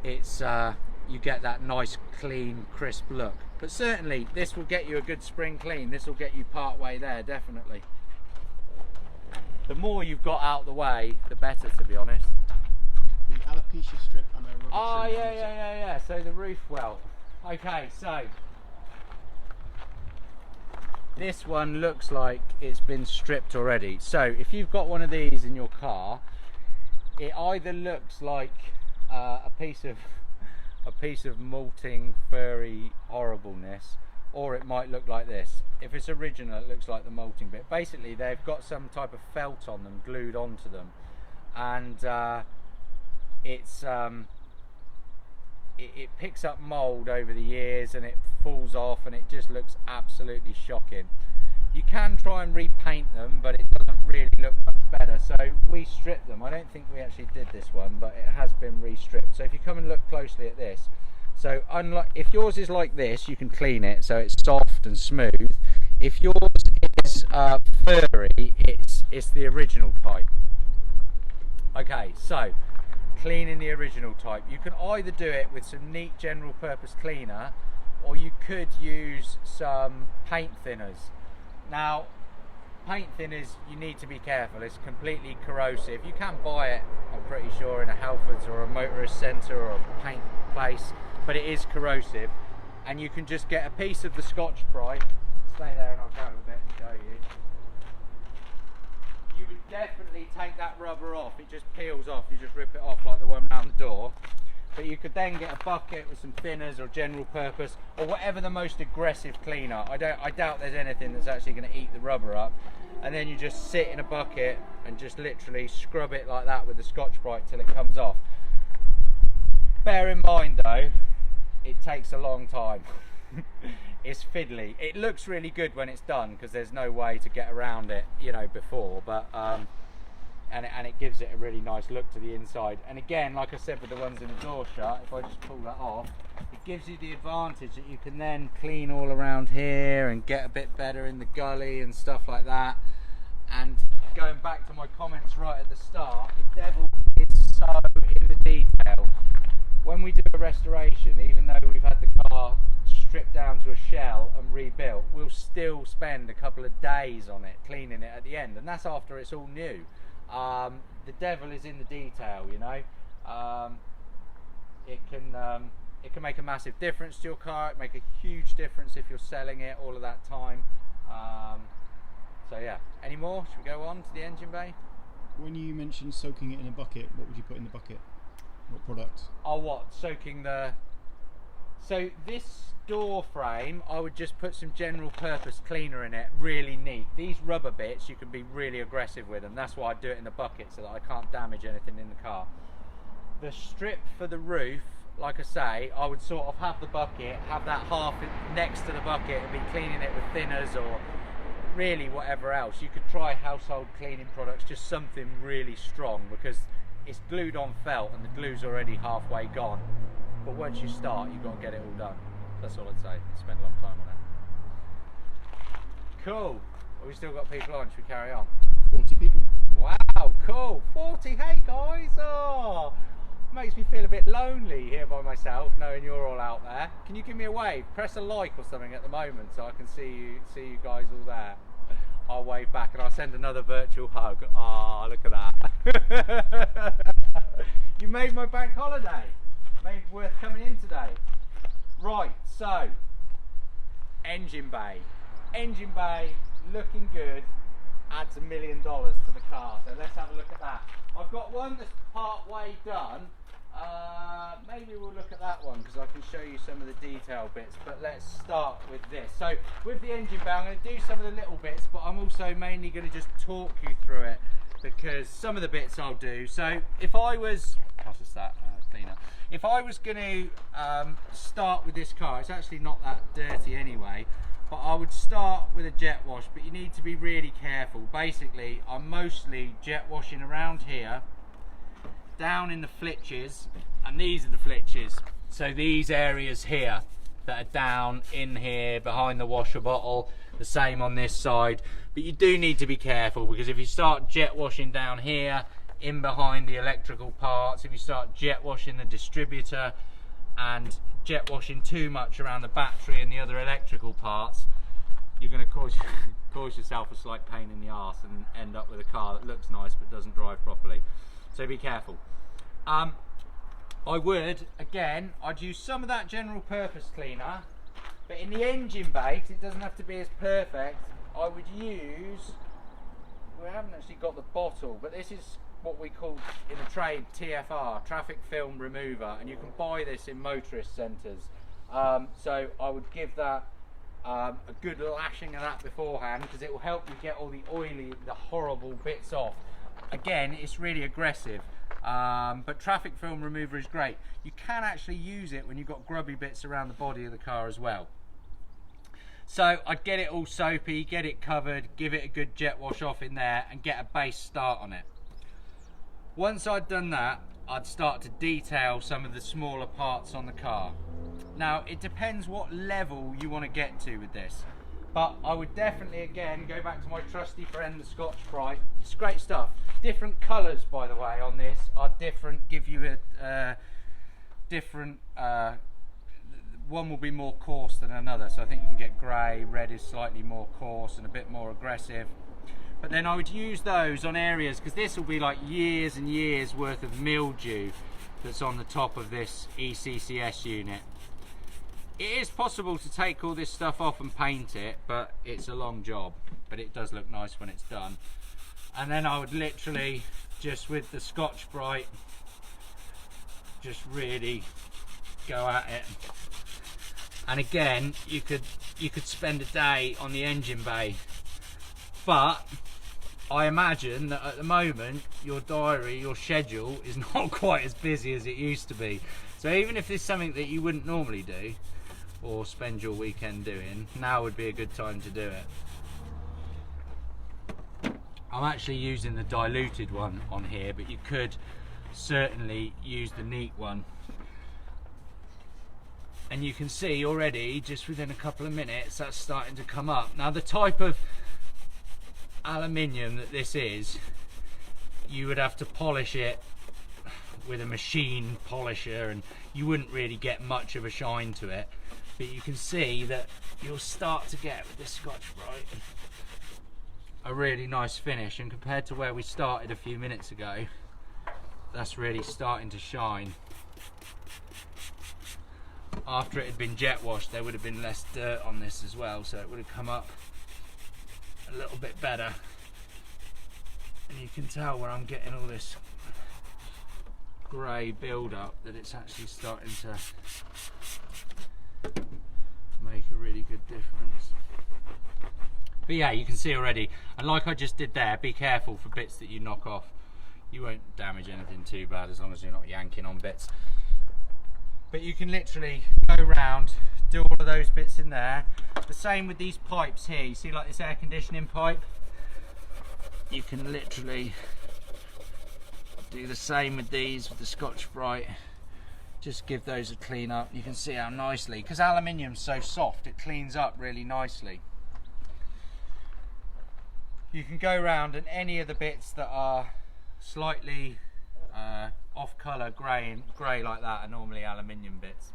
it's you get that nice clean crisp look. But certainly this will get you a good spring clean. This will get you part way there, definitely. The more you've got out the way, the better, to be honest. The alopecia strip and the rubber Oh trim. yeah, so the roof welt. Okay, so this one looks like it's been stripped already. So if you've got one of these in your car, it either looks like a piece of molting furry horribleness, or it might look like this. If it's original, it looks like the molting bit. Basically, they've got some type of felt on them, glued onto them, and it picks up mold over the years and it falls off, and it just looks absolutely shocking. You can try and repaint them, but it doesn't really look much better, so we stripped them. I don't think we actually did this one, but it has been re-stripped. So if you come and look closely at this, so unlike, if yours is like this, you can clean it so it's soft and smooth. If yours is furry, it's the original type. Okay, so cleaning the original type, you can either do it with some neat general purpose cleaner, or you could use some paint thinners. Now, paint thinners, you need to be careful. It's completely corrosive. You can buy it, I'm pretty sure, in a Halfords or a motorist centre or a paint place, but it is corrosive. And you can just get a piece of the Scotch-Brite. Stay there and I'll grab a bit and show you. You would definitely take that rubber off. It just peels off. You just rip it off like the one round the door. But you could then get a bucket with some thinners or general purpose, or whatever the most aggressive cleaner. I doubt there's anything that's actually going to eat the rubber up. And then you just sit in a bucket and just literally scrub it like that with the Scotch-Brite till it comes off. Bear in mind though, it takes a long time. It's fiddly. It looks really good when it's done, because there's no way to get around it, you know, before, but and it gives it a really nice look to the inside. And again, like I said with the ones in the door shut, if I just pull that off, it gives you the advantage that you can then clean all around here and get a bit better in the gully and stuff like that. And going back to my comments right at the start, the devil is so in the detail. When we do a restoration, even though we've had the car stripped down to a shell and rebuilt, we'll still spend a couple of days on it, cleaning it at the end, and that's after it's all new. The devil is in the detail, you know. It can make a massive difference to your car. It make a huge difference if you're selling it all of that time. So yeah, any more? Should we go on to the engine bay? when you mentioned soaking it in a bucket, what would you put in the bucket? What product? Oh, what? Soaking the... So this door frame, I would just put some general purpose cleaner in it, really neat. These rubber bits, you can be really aggressive with them. That's why I do it in the bucket, so that I can't damage anything in the car. The strip for the roof, like I say, I would sort of have the bucket, have that half next to the bucket and be cleaning it with thinners or really whatever else. You could try household cleaning products, just something really strong, because it's glued on felt and the glue's already halfway gone. But once you start, you've got to get it all done. That's all I'd say. Spend a long time on it. Cool. Well, we've still got people on. Should we carry on? 40 people. Wow, cool. 40. Hey guys. Oh, makes me feel a bit lonely here by myself, knowing you're all out there. Can you give me a wave? Press a like or something at the moment, so I can see you guys all there. I'll wave back and I'll send another virtual hug. Ah, oh, look at that. You made my bank holiday. Made worth coming in today. Right, so engine bay. Engine bay looking good, adds $1 million to the car. So let's have a look at that. I've got one that's part way done. Maybe we'll look at that one because I can show you some of the detail bits, but let's start with this. So with the engine bay, I'm going to do some of the little bits, but I'm also mainly going to just talk you through it because some of the bits I'll do. So if I was, how's that cleaner? If I was going to start with this car, it's actually not that dirty anyway, but I would start with a jet wash, but you need to be really careful. Basically, I'm mostly jet washing around here, down in the flitches, and these are the flitches. So these areas here that are down in here behind the washer bottle, the same on this side. But you do need to be careful because if you start jet washing down here, in behind the electrical parts, if you start jet washing the distributor and jet washing too much around the battery and the other electrical parts, you're going to cause yourself a slight pain in the arse and end up with a car that looks nice but doesn't drive properly. So be careful. I would, again, I'd use some of that general purpose cleaner, but in the engine bay, it doesn't have to be as perfect, I would use, we haven't actually got the bottle, but this is what we call in the trade TFR, traffic film remover, and you can buy this in motorist centres. So I would give that a good lashing of that beforehand because it will help you get all the oily, the horrible bits off. Again, it's really aggressive, but traffic film remover is great. You can actually use it when you've got grubby bits around the body of the car as well. So I'd get it all soapy, get it covered, give it a good jet wash off in there and get a base start on it. Once I'd done that, I'd start to detail some of the smaller parts on the car. Now, it depends what level you want to get to with this, but I would definitely, again, go back to my trusty friend, the Scotch-Brite. It's great stuff. Different colours, by the way, on this are different, give you a different, one will be more coarse than another, so I think you can get grey, red is slightly more coarse and a bit more aggressive. But then I would use those on areas, because this will be like years and years worth of mildew that's on the top of this ECCS unit. It is possible to take all this stuff off and paint it, but it's a long job, but it does look nice when it's done. And then I would literally, just with the Scotch-Brite, just really go at it. And again, you could spend a day on the engine bay, but I imagine that at the moment your diary, your schedule is not quite as busy as it used to be. So even if there's something that you wouldn't normally do or spend your weekend doing, now would be a good time to do it. I'm actually using the diluted one on here, but you could certainly use the neat one. And you can see already, just within a couple of minutes, that's starting to come up. Now the type of aluminium that this is, you would have to polish it with a machine polisher and you wouldn't really get much of a shine to it. But you can see that you'll start to get with this Scotch-Brite a really nice finish, and compared to where we started a few minutes ago, that's really starting to shine. After it had been jet washed, there would have been less dirt on this as well, so it would have come up a little bit better. And you can tell where I'm getting all this grey build up that it's actually starting to make a really good difference. But yeah, you can see already, and like I just did there, be careful for bits that you knock off. You won't damage anything too bad as long as you're not yanking on bits. But you can literally go round, do all of those bits in there. The same with these pipes here. You see like this air conditioning pipe? You can literally do the same with these, with the Scotch-Brite. Just give those a clean up. You can see how nicely, because aluminium's so soft, it cleans up really nicely. You can go round and any of the bits that are slightly off colour, grey like that, are normally aluminium bits.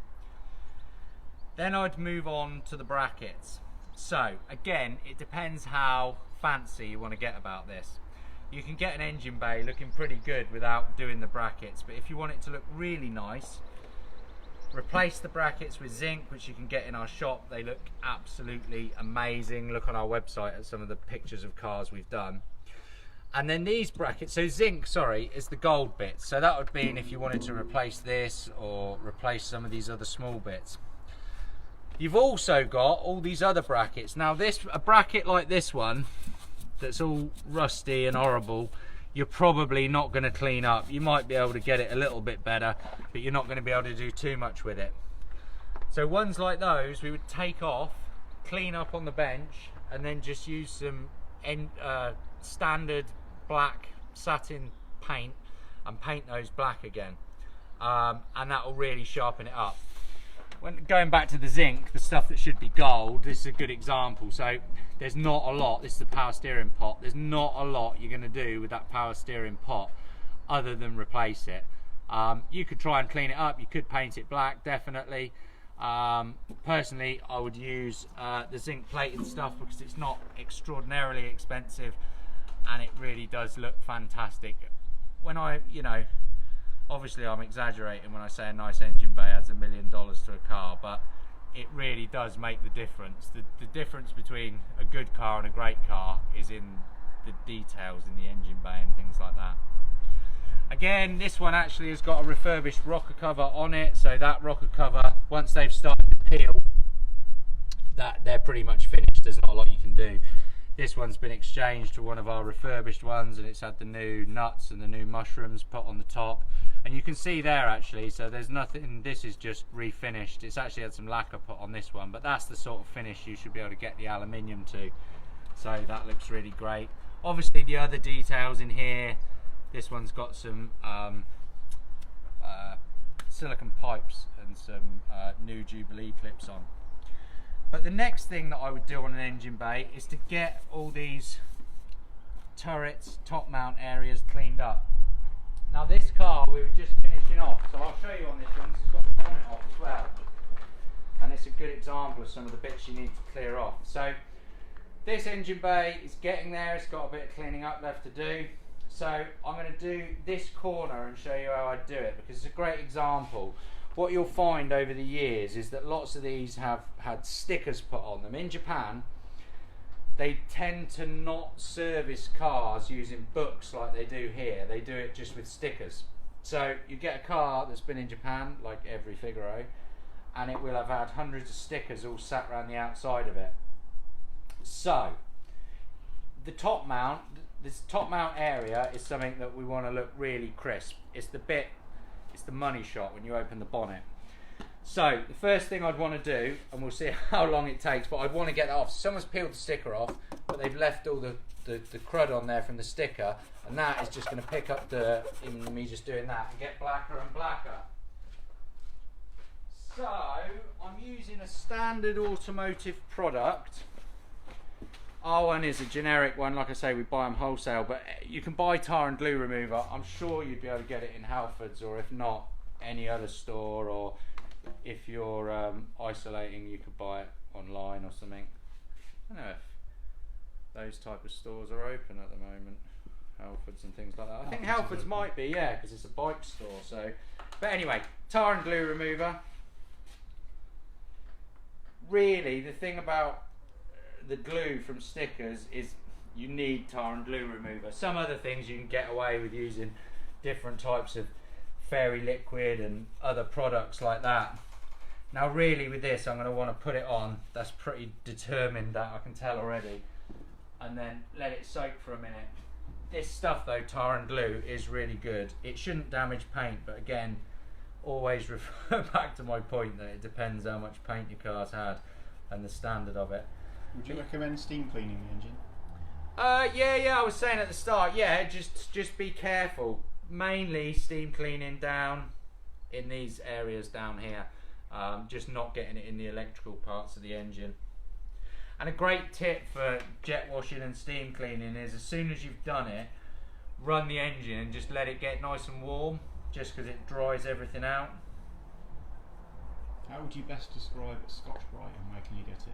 Then I'd move on to the brackets. So again, it depends how fancy you want to get about this. You can get an engine bay looking pretty good without doing the brackets, but if you want it to look really nice, replace the brackets with zinc, which you can get in our shop. They look absolutely amazing. Look on our website at some of the pictures of cars we've done. And then these brackets, so zinc, sorry, is the gold bits. So that would mean if you wanted to replace this or replace some of these other small bits. You've also got all these other brackets. Now a bracket like this one, that's all rusty and horrible, you're probably not going to clean up. You might be able to get it a little bit better, but you're not going to be able to do too much with it. So ones like those we would take off, clean up on the bench, and then just use some standard black satin paint and paint those black again, and that will really sharpen it up. When going back to the zinc, the stuff that should be gold, this is a good example. So there's not a lot, this is the power steering pot, there's not a lot you're going to do with that power steering pot other than replace it. You could try and clean it up, you could paint it black, definitely. Personally, I would use the zinc plated stuff because it's not extraordinarily expensive and it really does look fantastic. When obviously I'm exaggerating when I say a nice engine bay adds $1 million to a car, but it really does make the difference. The difference between a good car and a great car is in the details in the engine bay and things like that. Again, this one actually has got a refurbished rocker cover on it, so that rocker cover, once they've started to peel, that they're pretty much finished. There's not a lot you can do. This one's been exchanged for one of our refurbished ones, and it's had the new nuts and the new mushrooms put on the top. And you can see there actually, so there's nothing, this is just refinished. It's actually had some lacquer put on this one, but that's the sort of finish you should be able to get the aluminium to. So that looks really great. Obviously the other details in here, this one's got some silicone pipes and some new Jubilee clips on. But the next thing that I would do on an engine bay is to get all these turrets, top mount areas cleaned up. Now this car we were just finishing off, so I'll show you on this one, 'cause it's got the bonnet off as well. And it's a good example of some of the bits you need to clear off. So this engine bay is getting there, it's got a bit of cleaning up left to do. So I'm going to do this corner and show you how I do it, because it's a great example. What you'll find over the years is that lots of these have had stickers put on them. In Japan, they tend to not service cars using books like they do here. They do it just with stickers. So you get a car that's been in Japan, like every Figaro, and it will have had hundreds of stickers all sat around the outside of it. So the top mount, this top mount area is something that we want to look really crisp. It's the money shot when you open the bonnet. So the first thing I'd want to do, and we'll see how long it takes, but I'd want to get that off. Someone's peeled the sticker off, but they've left all the crud on there from the sticker, and that is just going to pick up dirt, even me just doing that, and get blacker and blacker. So I'm using a standard automotive product. Our one is a generic one, like I say, we buy them wholesale, but you can buy tar and glue remover. I'm sure you'd be able to get it in Halfords, or if not, any other store, or if you're isolating, you could buy it online or something. I don't know if those type of stores are open at the moment, Halfords and things like that. I think Halfords might be, yeah, because it's a bike store. So, but anyway, tar and glue remover. Really, the thing about the glue from stickers is you need tar and glue remover. Some other things you can get away with using different types of fairy liquid and other products like that. Now really with this I'm going to want to put it on, that's pretty determined, that I can tell already, and then let it soak for a minute. This stuff though, tar and glue, is really good. It shouldn't damage paint, but again, always refer back to my point that it depends how much paint your car's had and the standard of it. Would you recommend steam cleaning the engine? Yeah, I was saying at the start, yeah, just be careful. Mainly steam cleaning down in these areas down here, just not getting it in the electrical parts of the engine. And a great tip for jet washing and steam cleaning is, as soon as you've done it, run the engine and just let it get nice and warm, just because it dries everything out. How would you best describe Scotch-Brite, and where can you get it?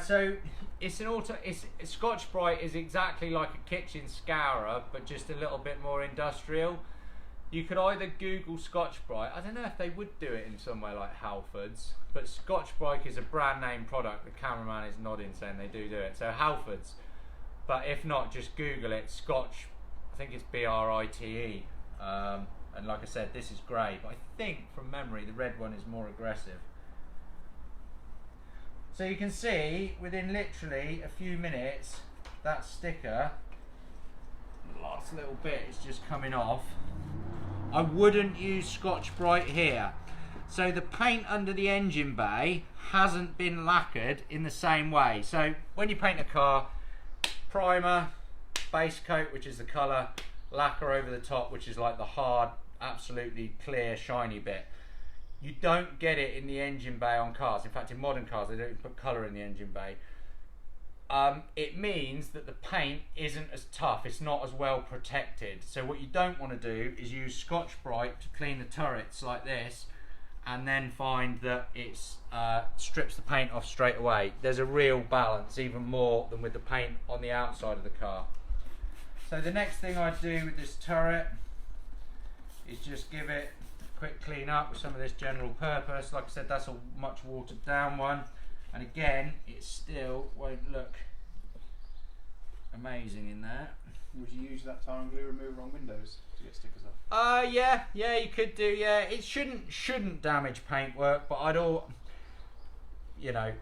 So it's Scotch-Brite is exactly like a kitchen scourer, but just a little bit more industrial. You could either Google Scotch-Brite. I don't know if they would do it in somewhere like Halfords, but Scotch-Brite is a brand name product. The cameraman is nodding saying they do it. So Halfords, but if not, just Google it. Scotch, I think it's B-R-I-T-E. And like I said, this is grey, but I think from memory the red one is more aggressive. So you can see within literally a few minutes that sticker, the last little bit is just coming off. I wouldn't use Scotch-Brite here. So the paint under the engine bay hasn't been lacquered in the same way. So when you paint a car, primer, base coat, which is the colour, lacquer over the top, which is like the hard, absolutely clear, shiny bit. You don't get it in the engine bay on cars. In fact, in modern cars, they don't put colour in the engine bay. It means that the paint isn't as tough, it's not as well protected. So what you don't want to do is use Scotch-Brite to clean the turrets like this, and then find that it strips the paint off straight away. There's a real balance, even more than with the paint on the outside of the car. So the next thing I do with this turret is just give it a quick clean up with some of this general purpose. Like I said, that's a much watered down one, and again it still won't look amazing in there. Would you use that tar and glue remover on windows to get stickers off? Yeah, you could do. Yeah, it shouldn't damage paintwork, but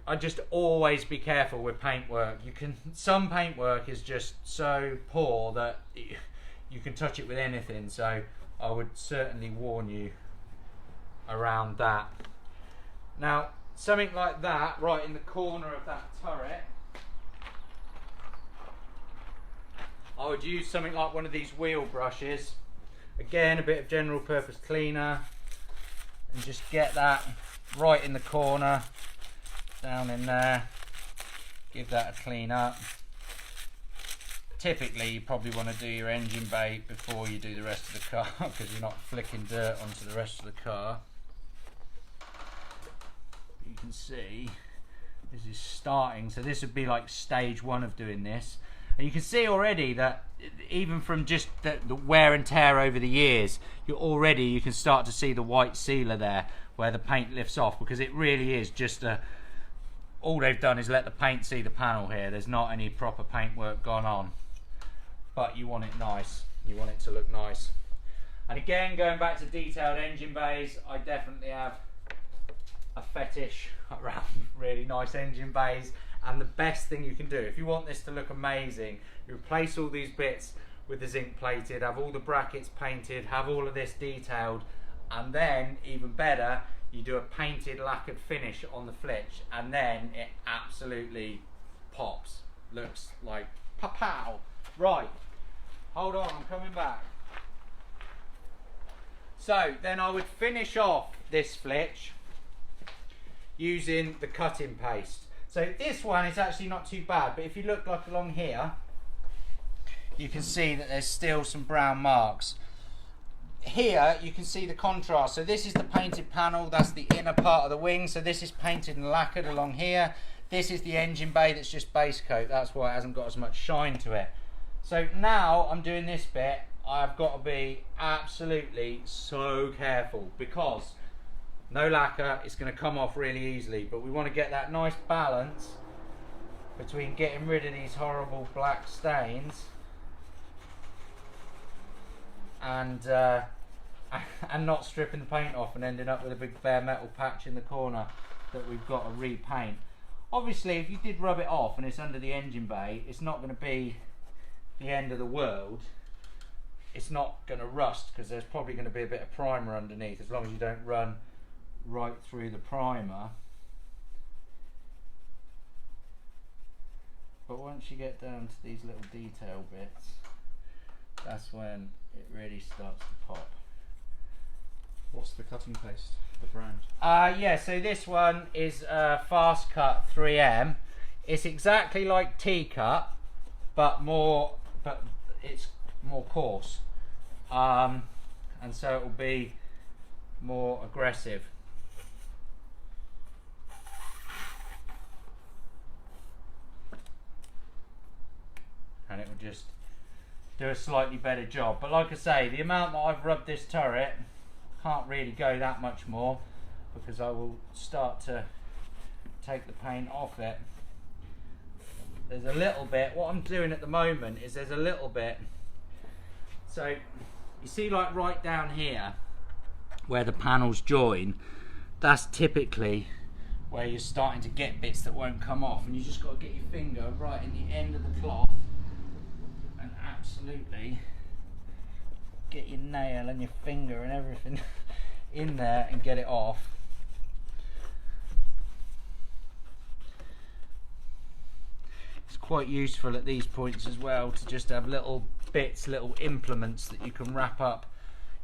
I'd just always be careful with paintwork. Some paintwork is just so poor that you can touch it with anything, so I would certainly warn you around that. Now, something like that, right in the corner of that turret, I would use something like one of these wheel brushes. Again, a bit of general purpose cleaner, and just get that right in the corner, down in there, give that a clean up. Typically you probably want to do your engine bay before you do the rest of the car, because you're not flicking dirt onto the rest of the car. You can see this is starting, so this would be like stage one of doing this, and you can see already that even from just the wear and tear over the years, you can start to see the white sealer there where the paint lifts off, because it really is just all they've done is let the paint see the panel here. There's not any proper paint work gone on, but you want it nice, you want it to look nice. And again, going back to detailed engine bays, I definitely have a fetish around really nice engine bays. And the best thing you can do, if you want this to look amazing, you replace all these bits with the zinc plated, have all the brackets painted, have all of this detailed, and then even better, you do a painted lacquered finish on the flitch, and then it absolutely pops. Looks like pow. Right, hold on, I'm coming back. So then I would finish off this flitch using the cutting paste. So this one is actually not too bad, but if you look like along here, you can see that there's still some brown marks. Here you can see the contrast. So this is the painted panel, that's the inner part of the wing, so this is painted and lacquered along here. This is the engine bay that's just base coat, that's why it hasn't got as much shine to it. So now I'm doing this bit, I've got to be absolutely so careful, because no lacquer, it's going to come off really easily, but we want to get that nice balance between getting rid of these horrible black stains and not stripping the paint off and ending up with a big bare metal patch in the corner that we've got to repaint. Obviously, if you did rub it off and it's under the engine bay, it's not going to be the end of the world. It's not going to rust because there's probably going to be a bit of primer underneath, as long as you don't run right through the primer. But once you get down to these little detail bits, that's when it really starts to pop. What's the cutting paste, the brand? Yeah, so this one is Fast Cut 3M. It's exactly like T-Cut, but it's more coarse, and so it will be more aggressive. And it will just do a slightly better job. But like I say, the amount that I've rubbed this turret, can't really go that much more because I will start to take the paint off it. There's a little bit, what I'm doing at the moment is there's a little bit, so you see like right down here where the panels join, that's typically where you're starting to get bits that won't come off, and you just got to get your finger right in the end of the cloth and absolutely get your nail and your finger and everything in there and get it off. It's quite useful at these points as well to just have little bits, little implements that you can wrap up,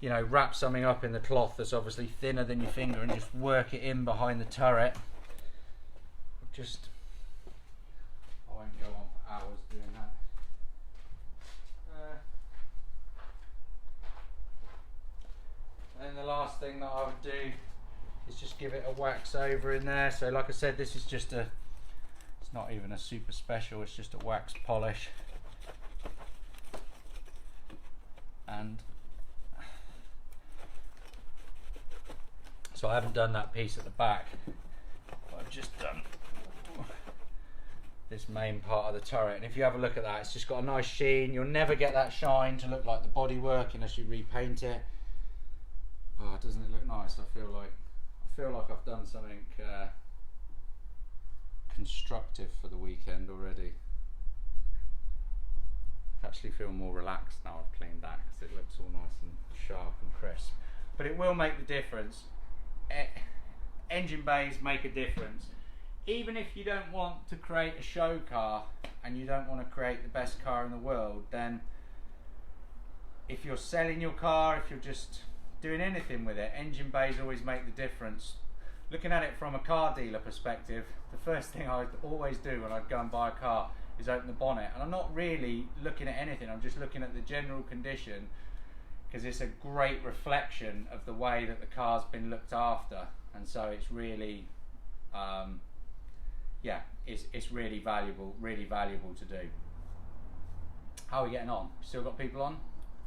you know, wrap something up in the cloth that's obviously thinner than your finger and just work it in behind the turret. Just, I won't go on for hours doing that. And the last thing that I would do is just give it a wax over in there. So like I said, this is just a, it's not even a super special, it's just a wax polish. And so I haven't done that piece at the back, but I've just done this main part of the turret. And if you have a look at that, it's just got a nice sheen. You'll never get that shine to look like the bodywork unless you repaint it. Oh, doesn't it look nice? I feel like I've done something constructive for the weekend already. I actually feel more relaxed now I've cleaned that because it looks all nice and sharp and crisp. But it will make the difference. Engine bays make a difference. Even if you don't want to create a show car and you don't want to create the best car in the world, then if you're selling your car, if you're just doing anything with it, engine bays always make the difference. Looking at it from a car dealer perspective, the first thing I'd always do when I'd go and buy a car is open the bonnet, and I'm not really looking at anything, I'm just looking at the general condition, because it's a great reflection of the way that the car's been looked after, and so it's really yeah, it's really valuable to do. How are we getting on? Still got people on?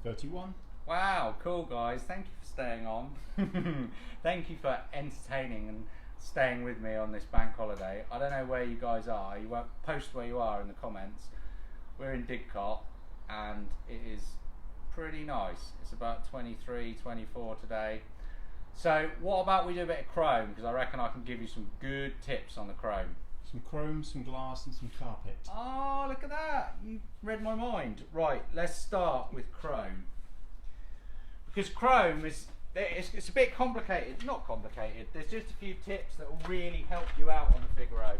31. Wow, cool guys, thank you for staying on. Thank you for entertaining and staying with me on this bank holiday. I don't know where you guys are, you won't post where you are in the comments. We're in Didcot and it is pretty nice. It's about 23, 24 today. So what about we do a bit of chrome, because I reckon I can give you some good tips on the chrome. Some chrome, some glass and some carpet. Oh, look at that, you read my mind. Right, let's start with chrome. Because chrome is, it's a bit complicated, not complicated, there's just a few tips that will really help you out on the Figaro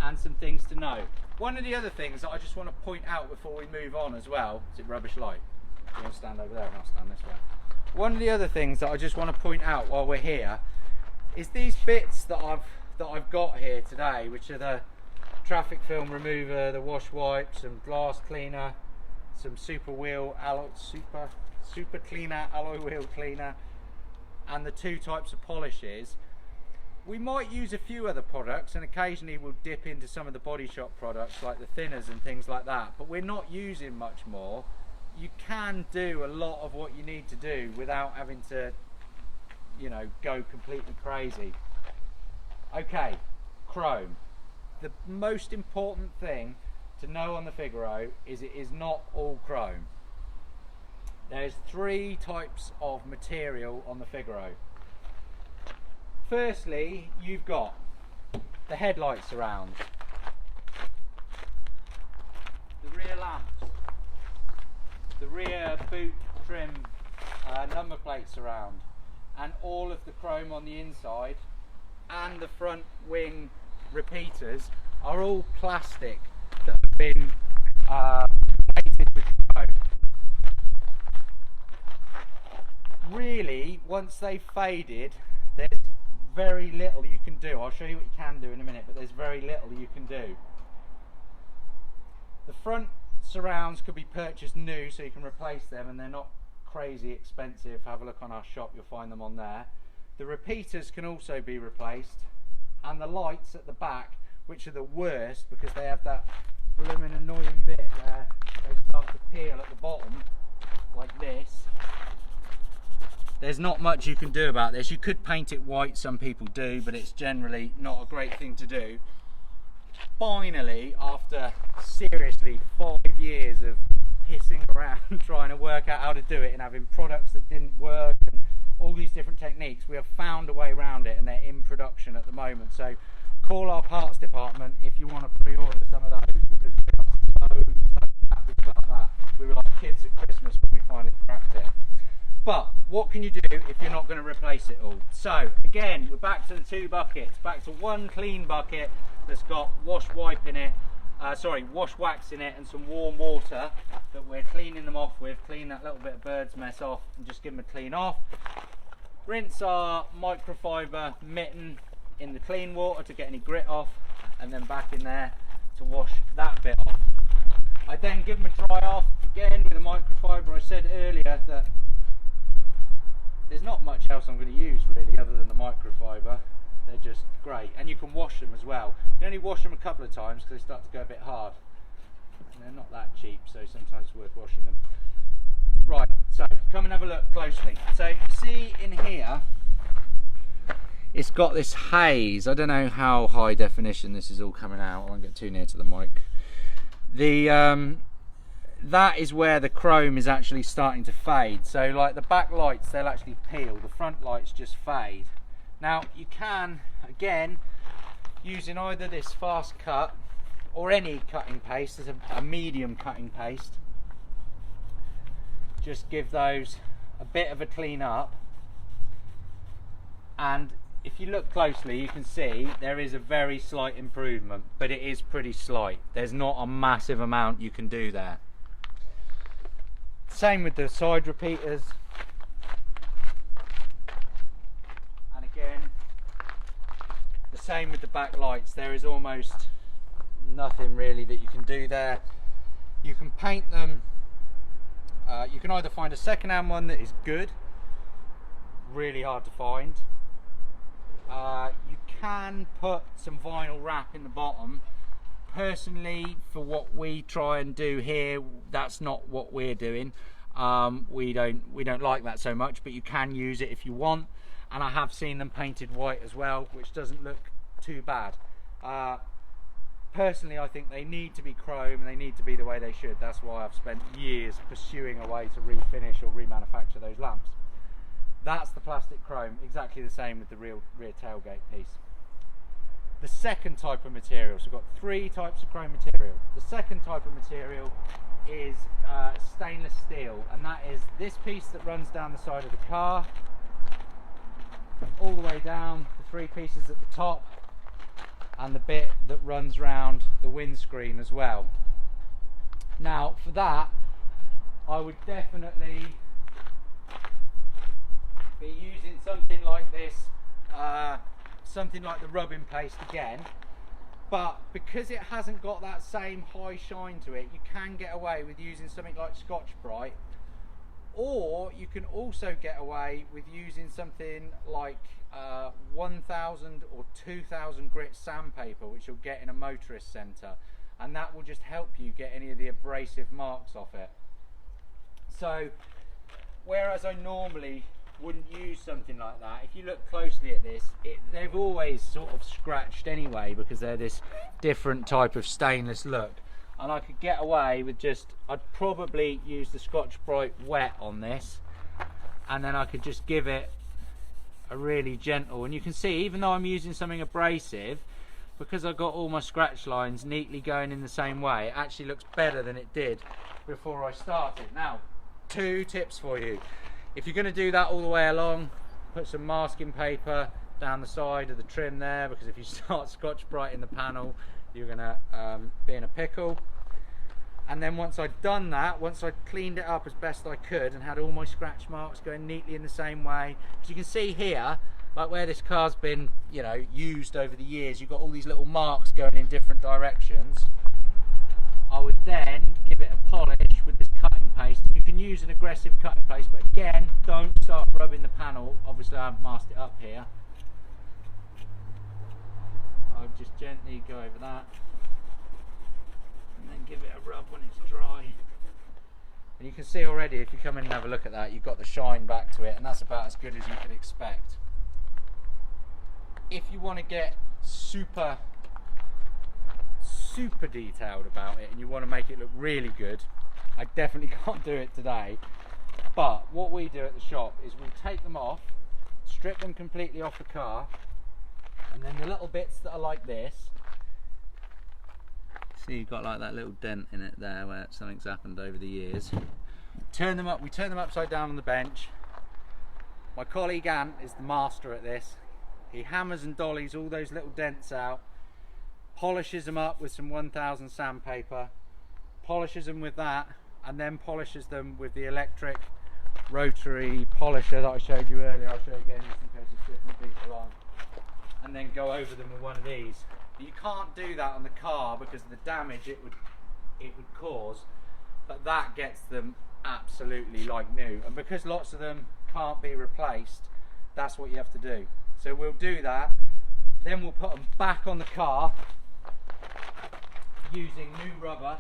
and some things to know. One of the other things that I just want to point out before we move on as well, is it rubbish light? You want to stand over there and I'll stand this way. One of the other things that I just want to point out while we're here is these bits that I've got here today, which are the traffic film remover, the wash wipe, some glass cleaner, some super cleaner, alloy wheel cleaner, and the two types of polishes. We might use a few other products, and occasionally we'll dip into some of the body shop products like the thinners and things like that, but we're not using much more. You can do a lot of what you need to do without having to, you know, go completely crazy. Okay, chrome. the most important thing to know on the Figaro is it is not all chrome. There's 3 types of material on the Figaro. Firstly, you've got the headlight surrounds, the rear lamps, the rear boot trim number plate surround, and all of the chrome on the inside and the front wing repeaters are all plastic that have been plated with chrome. Really, once they've faded, there's very little you can do. I'll show you what you can do in a minute, but there's very little you can do. The front surrounds could be purchased new, so you can replace them, and they're not crazy expensive. Have a look on our shop, you'll find them on there. The repeaters can also be replaced, and the lights at the back, which are the worst because they have that blooming annoying bit where they start to peel at the bottom like this. There's not much you can do about this. You could paint it white, some people do, but it's generally not a great thing to do. Finally, after seriously 5 years of pissing around trying to work out how to do it and having products that didn't work and all these different techniques, we have found a way around it, and they're in production at the moment. So call our parts department if you want to pre-order some of those, because we are so happy about that. We were like kids at Christmas when we finally cracked it. But what can you do if you're not going to replace it all? So again, we're back to the 2 buckets, back to 1 clean bucket that's got wash wax in it and some warm water that we're cleaning them off with. Clean that little bit of bird's mess off and just give them a clean off. Rinse our microfiber mitten in the clean water to get any grit off, and then back in there to wash that bit off. I then give them a dry off again with a microfiber. I said earlier that there's not much else I'm going to use really other than the microfiber. They're just great, and you can wash them as well. You only wash them a couple of times because they start to go a bit hard, and they're not that cheap, so sometimes it's worth washing them. Right, so come and have a look closely. So see in here, it's got this haze. I don't know how high definition this is all coming out. I won't get too near to the mic. That is where the chrome is actually starting to fade. So like the back lights, they'll actually peel. The front lights just fade. Now you can, again, using either this fast cut or any cutting paste, there's a medium cutting paste, just give those a bit of a clean up, and if you look closely you can see there is a very slight improvement, but it is pretty slight. There's not a massive amount you can do there. Same with the side repeaters, and again the same with the back lights. There is almost nothing really that you can do there. You can paint them. You can either find a second-hand one that is good, really hard to find. You can put some vinyl wrap in the bottom. Personally, for what we try and do here, that's not what we're doing. We don't like that so much, but you can use it if you want. And I have seen them painted white as well, which doesn't look too bad. Personally, I think they need to be chrome and they need to be the way they should. That's why I've spent years pursuing a way to refinish or remanufacture those lamps. That's the plastic chrome, exactly the same with the rear tailgate piece. The second type of material, so we've got 3 types of chrome material. The second type of material is stainless steel, and that is this piece that runs down the side of the car, all the way down, the 3 pieces at the top, and the bit that runs round the windscreen as well. Now for that, I would definitely be using something like this, something like the rubbing paste again, but because it hasn't got that same high shine to it, you can get away with using something like Scotch-Brite, or you can also get away with using something like 1000 or 2000 grit sandpaper, which you'll get in a motorist centre, and that will just help you get any of the abrasive marks off it. So whereas I normally wouldn't use something like that. If you look closely at this, they've always sort of scratched anyway because they're this different type of stainless look. And I could get away with just, I'd probably use the Scotch-Brite wet on this, and then I could just give it a really gentle, and you can see even though I'm using something abrasive, because I've got all my scratch lines neatly going in the same way, it actually looks better than it did before I started. Now, 2 tips for you. If you're going to do that all the way along, put some masking paper down the side of the trim there, because if you start Scotch-Brite in the panel, you're going to be in a pickle. And then once I'd done that, once I'd cleaned it up as best I could and had all my scratch marks going neatly in the same way, as you can see here, like where this car's been, you know, used over the years, you've got all these little marks going in different directions. I would then give it a polish with this cutting paste. You can use an aggressive cutting paste, but again, don't start rubbing the panel. Obviously I haven't masked it up here. I'll just gently go over that and then give it a rub when it's dry. And you can see already, if you come in and have a look at that, you've got the shine back to it, and that's about as good as you could expect. If you want to get super detailed about it and you want to make it look really good, I definitely can't do it today, but what we do at the shop is we take them off, strip them completely off the car, and then the little bits that are like this, see you've got like that little dent in it there where something's happened over the years. Turn them up, we turn them upside down on the bench. My colleague Ant is the master at this. He hammers and dollies all those little dents out, polishes them up with some 1000 sandpaper, polishes them with that, and then polishes them with the electric rotary polisher that I showed you earlier. I'll show you again just in case it's different people on, and then go over them with one of these. You can't do that on the car because of the damage it would cause, but that gets them absolutely like new, and because lots of them can't be replaced, that's what you have to do. So we'll do that, then we'll put them back on the car using new rubber.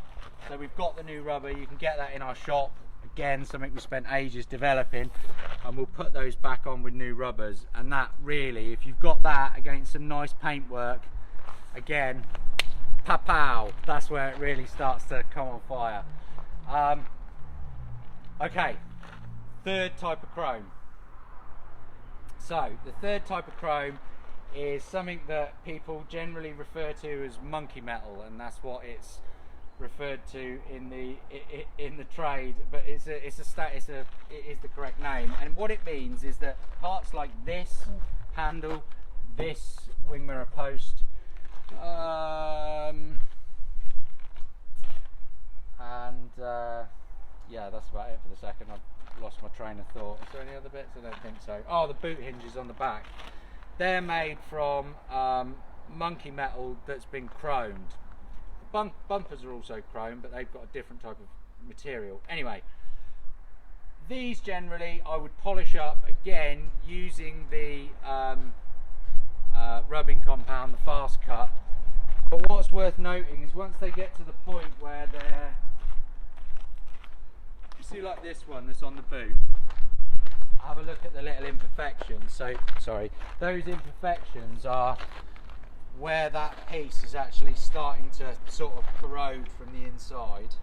So we've got the new rubber, you can get that in our shop, again something we spent ages developing, and we'll put those back on with new rubbers. And that really, if you've got that against some nice paintwork, again, pow, that's where it really starts to come on fire. Okay, third type of chrome. So the third type of chrome is something that people generally refer to as monkey metal, and that's what it's referred to in the trade, but it is the correct name. And what it means is that parts like this handle, this wing mirror post, yeah, that's about it for the second. I've lost my train of thought. Is there any other bits? I don't think so. Oh, the boot hinges on the back. They're made from monkey metal that's been chromed. The bumpers are also chrome, but they've got a different type of material. Anyway, these generally I would polish up again using the rubbing compound, the fast cut. But what's worth noting is once they get to the point where they're, you see like this one that's on the boot, have a look at the little imperfections. So, sorry, those imperfections are where that piece is actually starting to sort of corrode from the inside.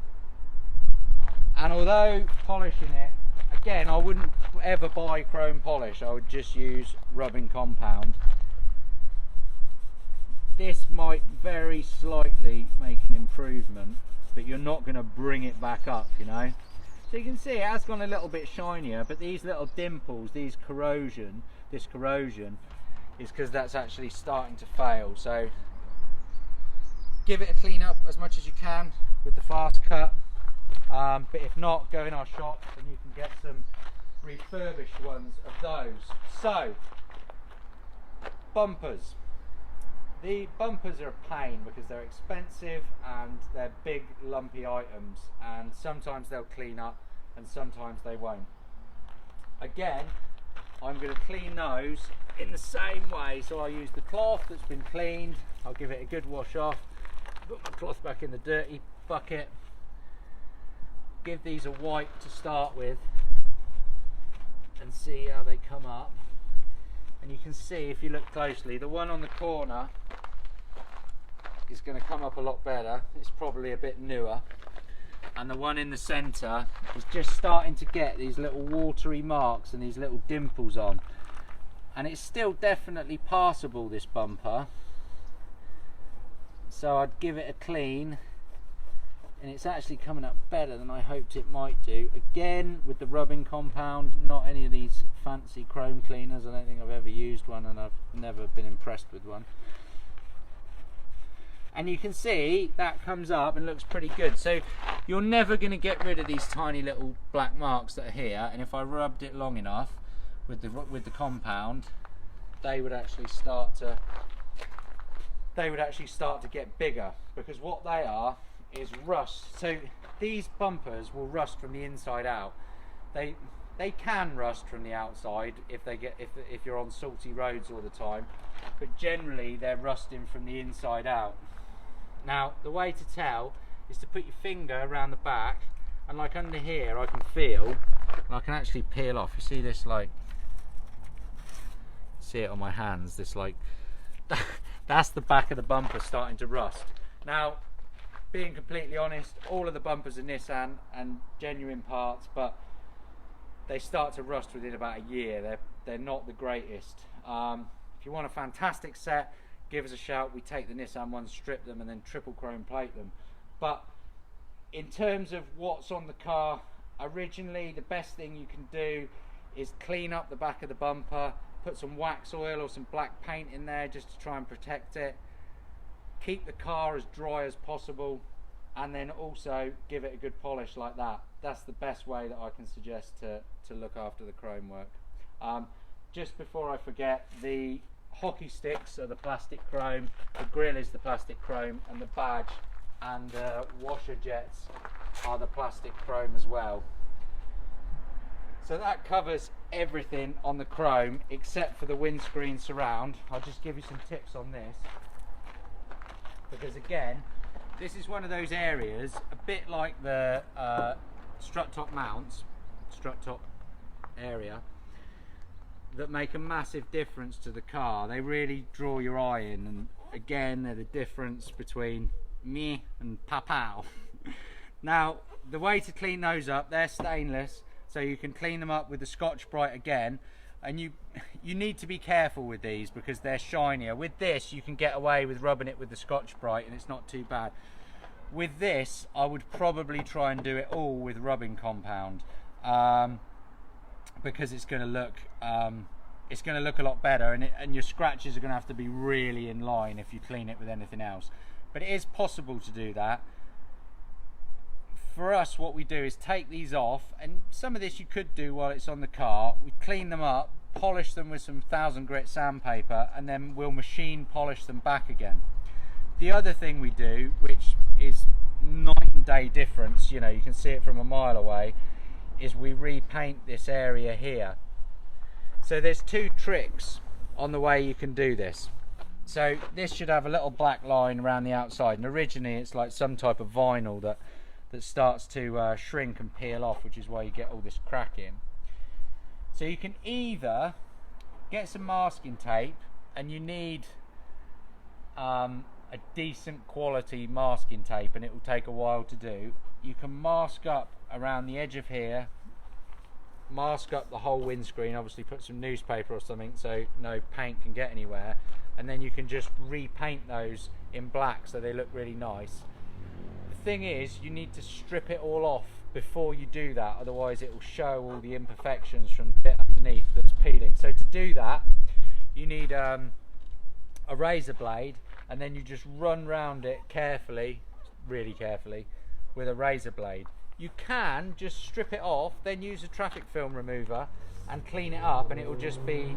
And although polishing it, again, I wouldn't ever buy chrome polish, I would just use rubbing compound. This might very slightly make an improvement, but you're not going to bring it back up, you know. So you can see it has gone a little bit shinier, but these little dimples, this corrosion is because that's actually starting to fail. So give it a clean up as much as you can with the fast cut, but if not, go in our shop and you can get some refurbished ones of those. So bumpers. The bumpers are a pain because they're expensive and they're big lumpy items, and sometimes they'll clean up and sometimes they won't. Again, I'm going to clean those in the same way. So I'll use the cloth that's been cleaned, I'll give it a good wash off, put my cloth back in the dirty bucket, give these a wipe to start with, and see how they come up. And you can see, if you look closely, the one on the corner is going to come up a lot better. It's probably a bit newer. And the one in the centre is just starting to get these little watery marks and these little dimples on. And it's still definitely passable, this bumper. So I'd give it a clean, and it's actually coming up better than I hoped it might do. Again, with the rubbing compound, not any of these fancy chrome cleaners. I don't think I've ever used one, and I've never been impressed with one. And you can see that comes up and looks pretty good. So you're never going to get rid of these tiny little black marks that are here, and if I rubbed it long enough with the compound, they would actually start to get bigger, because what they are is rust. So these bumpers will rust from the inside out. They can rust from the outside if you're on salty roads all the time, but generally they're rusting from the inside out. Now the way to tell is to put your finger around the back, and like under here I can feel, and I can actually peel off. You see this, like, see it on my hands, this, like, that's the back of the bumper starting to rust. Now, being completely honest, all of the bumpers are Nissan and genuine parts, but they start to rust within about a year. They're not the greatest. If you want a fantastic set, give us a shout. We take the Nissan ones, strip them, and then triple chrome plate them. But in terms of what's on the car, originally the best thing you can do is clean up the back of the bumper, put some wax oil or some black paint in there just to try and protect it. Keep the car as dry as possible, and then also give it a good polish like that. That's the best way that I can suggest to look after the chrome work. Just before I forget, the hockey sticks are the plastic chrome, the grille is the plastic chrome, and the badge and the washer jets are the plastic chrome as well. So that covers everything on the chrome except for the windscreen surround. I'll just give you some tips on this, because again, this is one of those areas, a bit like the strut top mounts, strut top area, that make a massive difference to the car. They really draw your eye in, and again, they're the difference between me and Papao. Now, the way to clean those up, they're stainless, so you can clean them up with the Scotch-Brite again, and you need to be careful with these because they're shinier. With this, you can get away with rubbing it with the Scotch-Brite and it's not too bad. With this, I would probably try and do it all with rubbing compound, because it's going to look a lot better, and your scratches are going to have to be really in line if you clean it with anything else. But it is possible to do that. For us, what we do is take these off, and some of this you could do while it's on the car. We clean them up, polish them with some 1000 grit sandpaper, and then we'll machine polish them back again. The other thing we do, which is night and day difference, you know, you can see it from a mile away, is we repaint this area here. So there's two tricks on the way you can do this. So this should have a little black line around the outside, and originally it's like some type of vinyl that starts to shrink and peel off, which is why you get all this cracking. So you can either get some masking tape, and you need a decent quality masking tape, and it will take a while to do. You can mask up around the edge of here, mask up the whole windscreen, obviously put some newspaper or something so no paint can get anywhere, and then you can just repaint those in black so they look really nice. The thing is, you need to strip it all off before you do that, otherwise it will show all the imperfections from the bit underneath that's peeling. So to do that, you need a razor blade, and then you just run round it carefully, really carefully, with a razor blade. You can just strip it off, then use a traffic film remover and clean it up, and it will just be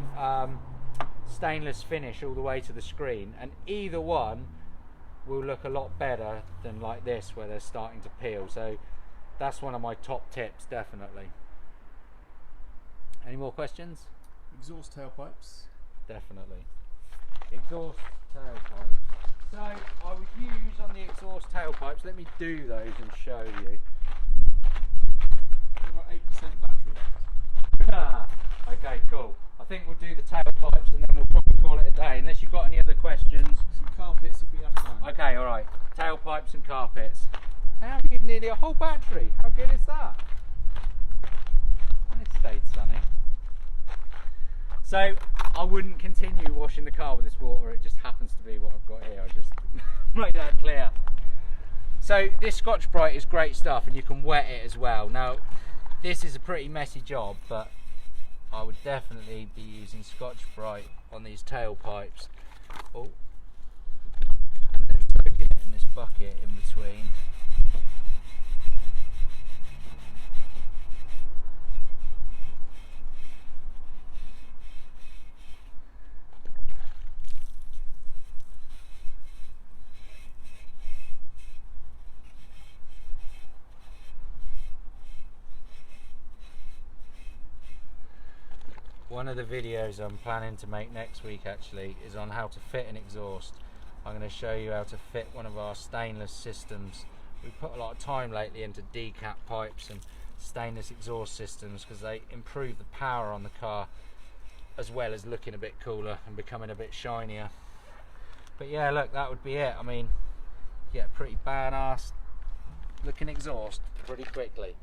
stainless finish all the way to the screen, and either one will look a lot better than like this where they're starting to peel. So that's one of my top tips, definitely. Any more questions? Exhaust tailpipes. Definitely. Exhaust tailpipes. So I would use on the exhaust tailpipes, let me do those and show you. About 8% battery left. I think we'll do the tailpipes and then we'll probably call it a day, unless you've got any other questions. Some carpets if we have time. Okay, all right. Tailpipes and carpets. How many? Nearly a whole battery. How good is that? And it stayed sunny. So I wouldn't continue washing the car with this water. It just happens to be what I've got here. I just make that clear. So this Scotch Brite is great stuff, and you can wet it as well. Now, this is a pretty messy job, but I would definitely be using Scotch Brite on these tailpipes. Oh, and then soaking it in this bucket in between. One of the videos I'm planning to make next week actually is on how to fit an exhaust. I'm going to show you how to fit one of our stainless systems. We put a lot of time lately into decap pipes and stainless exhaust systems because they improve the power on the car as well as looking a bit cooler and becoming a bit shinier. But yeah, look, that would be it. I mean, yeah, pretty badass looking exhaust pretty quickly.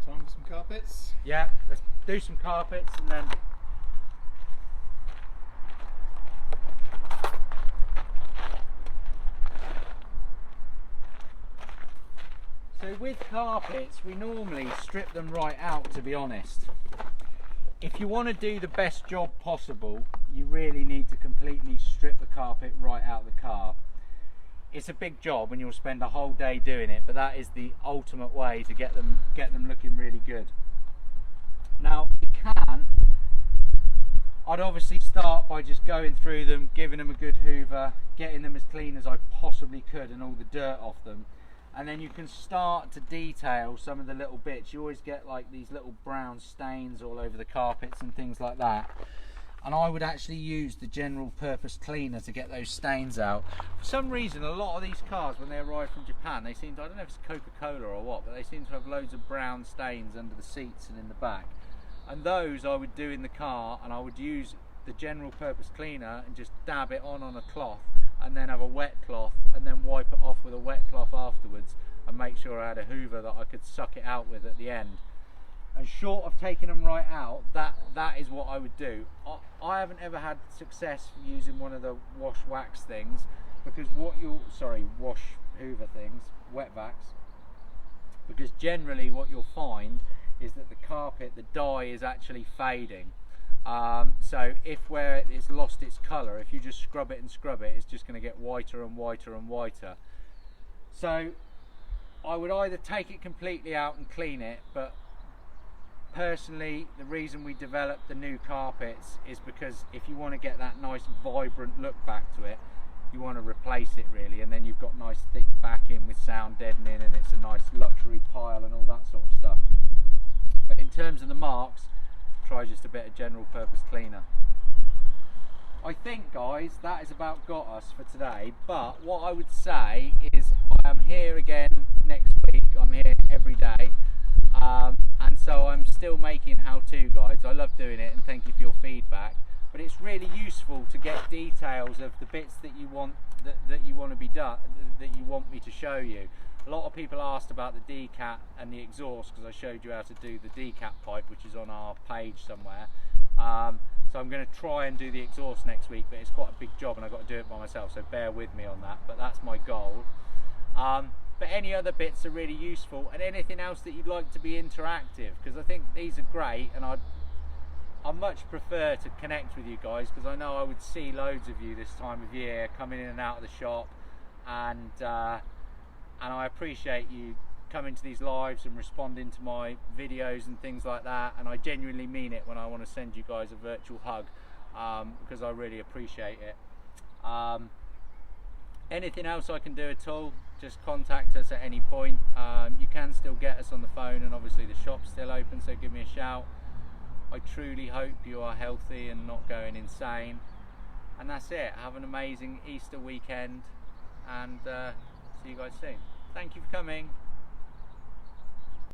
Time for some carpets? Yeah, let's do some carpets and then so with carpets we normally strip them right out, to be honest. If you want to do the best job possible, you really need to completely strip the carpet right out of the car. It's a big job and you'll spend a whole day doing it, but that is the ultimate way to get them looking really good. Now you can, I'd obviously start by just going through them, giving them a good hoover, getting them as clean as I possibly could and all the dirt off them, and then you can start to detail some of the little bits. You always get like these little brown stains all over the carpets and things like that. And I would actually use the general purpose cleaner to get those stains out. For some reason, a lot of these cars, when they arrive from Japan, they seem to, I don't know if it's Coca-Cola or what, but they seem to have loads of brown stains under the seats and in the back. And those I would do in the car, and I would use the general purpose cleaner and just dab it on a cloth, and then have a wet cloth, and then wipe it off with a wet cloth afterwards, and make sure I had a hoover that I could suck it out with at the end. And short of taking them right out, that is what I would do. I haven't ever had success using one of the wash wax things, because wash hoover things, wet vacs, because generally what you'll find is that the carpet, the dye is actually fading. So where it's lost its colour, if you just scrub it, it's just going to get whiter and whiter and whiter. So I would either take it completely out and clean it, but personally, the reason we developed the new carpets is because if you want to get that nice vibrant look back to it, you want to replace it really, and then you've got nice thick backing with sound deadening, and it's a nice luxury pile and all that sort of stuff. But in terms of the marks, try just a bit of general purpose cleaner. I think, guys, that has about got us for today, but what I would say is I am here again next week. I'm here every day. And so I'm still making how-to guides. I love doing it, and thank you for your feedback. But it's really useful to get details of the bits that you want that you want to be done, that you want me to show you. A lot of people asked about the decap and the exhaust because I showed you how to do the decap pipe, which is on our page somewhere. So I'm going to try and do the exhaust next week, but it's quite a big job and I've got to do it by myself, so bear with me on that. But that's my goal. But any other bits are really useful, and anything else that you'd like to be interactive, because I think these are great, and I much prefer to connect with you guys, because I know I would see loads of you this time of year coming in and out of the shop, and I appreciate you coming to these lives and responding to my videos and things like that, and I genuinely mean it when I want to send you guys a virtual hug, because I really appreciate it. Anything else I can do at all, just contact us at any point. You can still get us on the phone, and obviously the shop's still open, so give me a shout. I truly hope you are healthy and not going insane. And that's it. Have an amazing Easter weekend, and see you guys soon. Thank you for coming.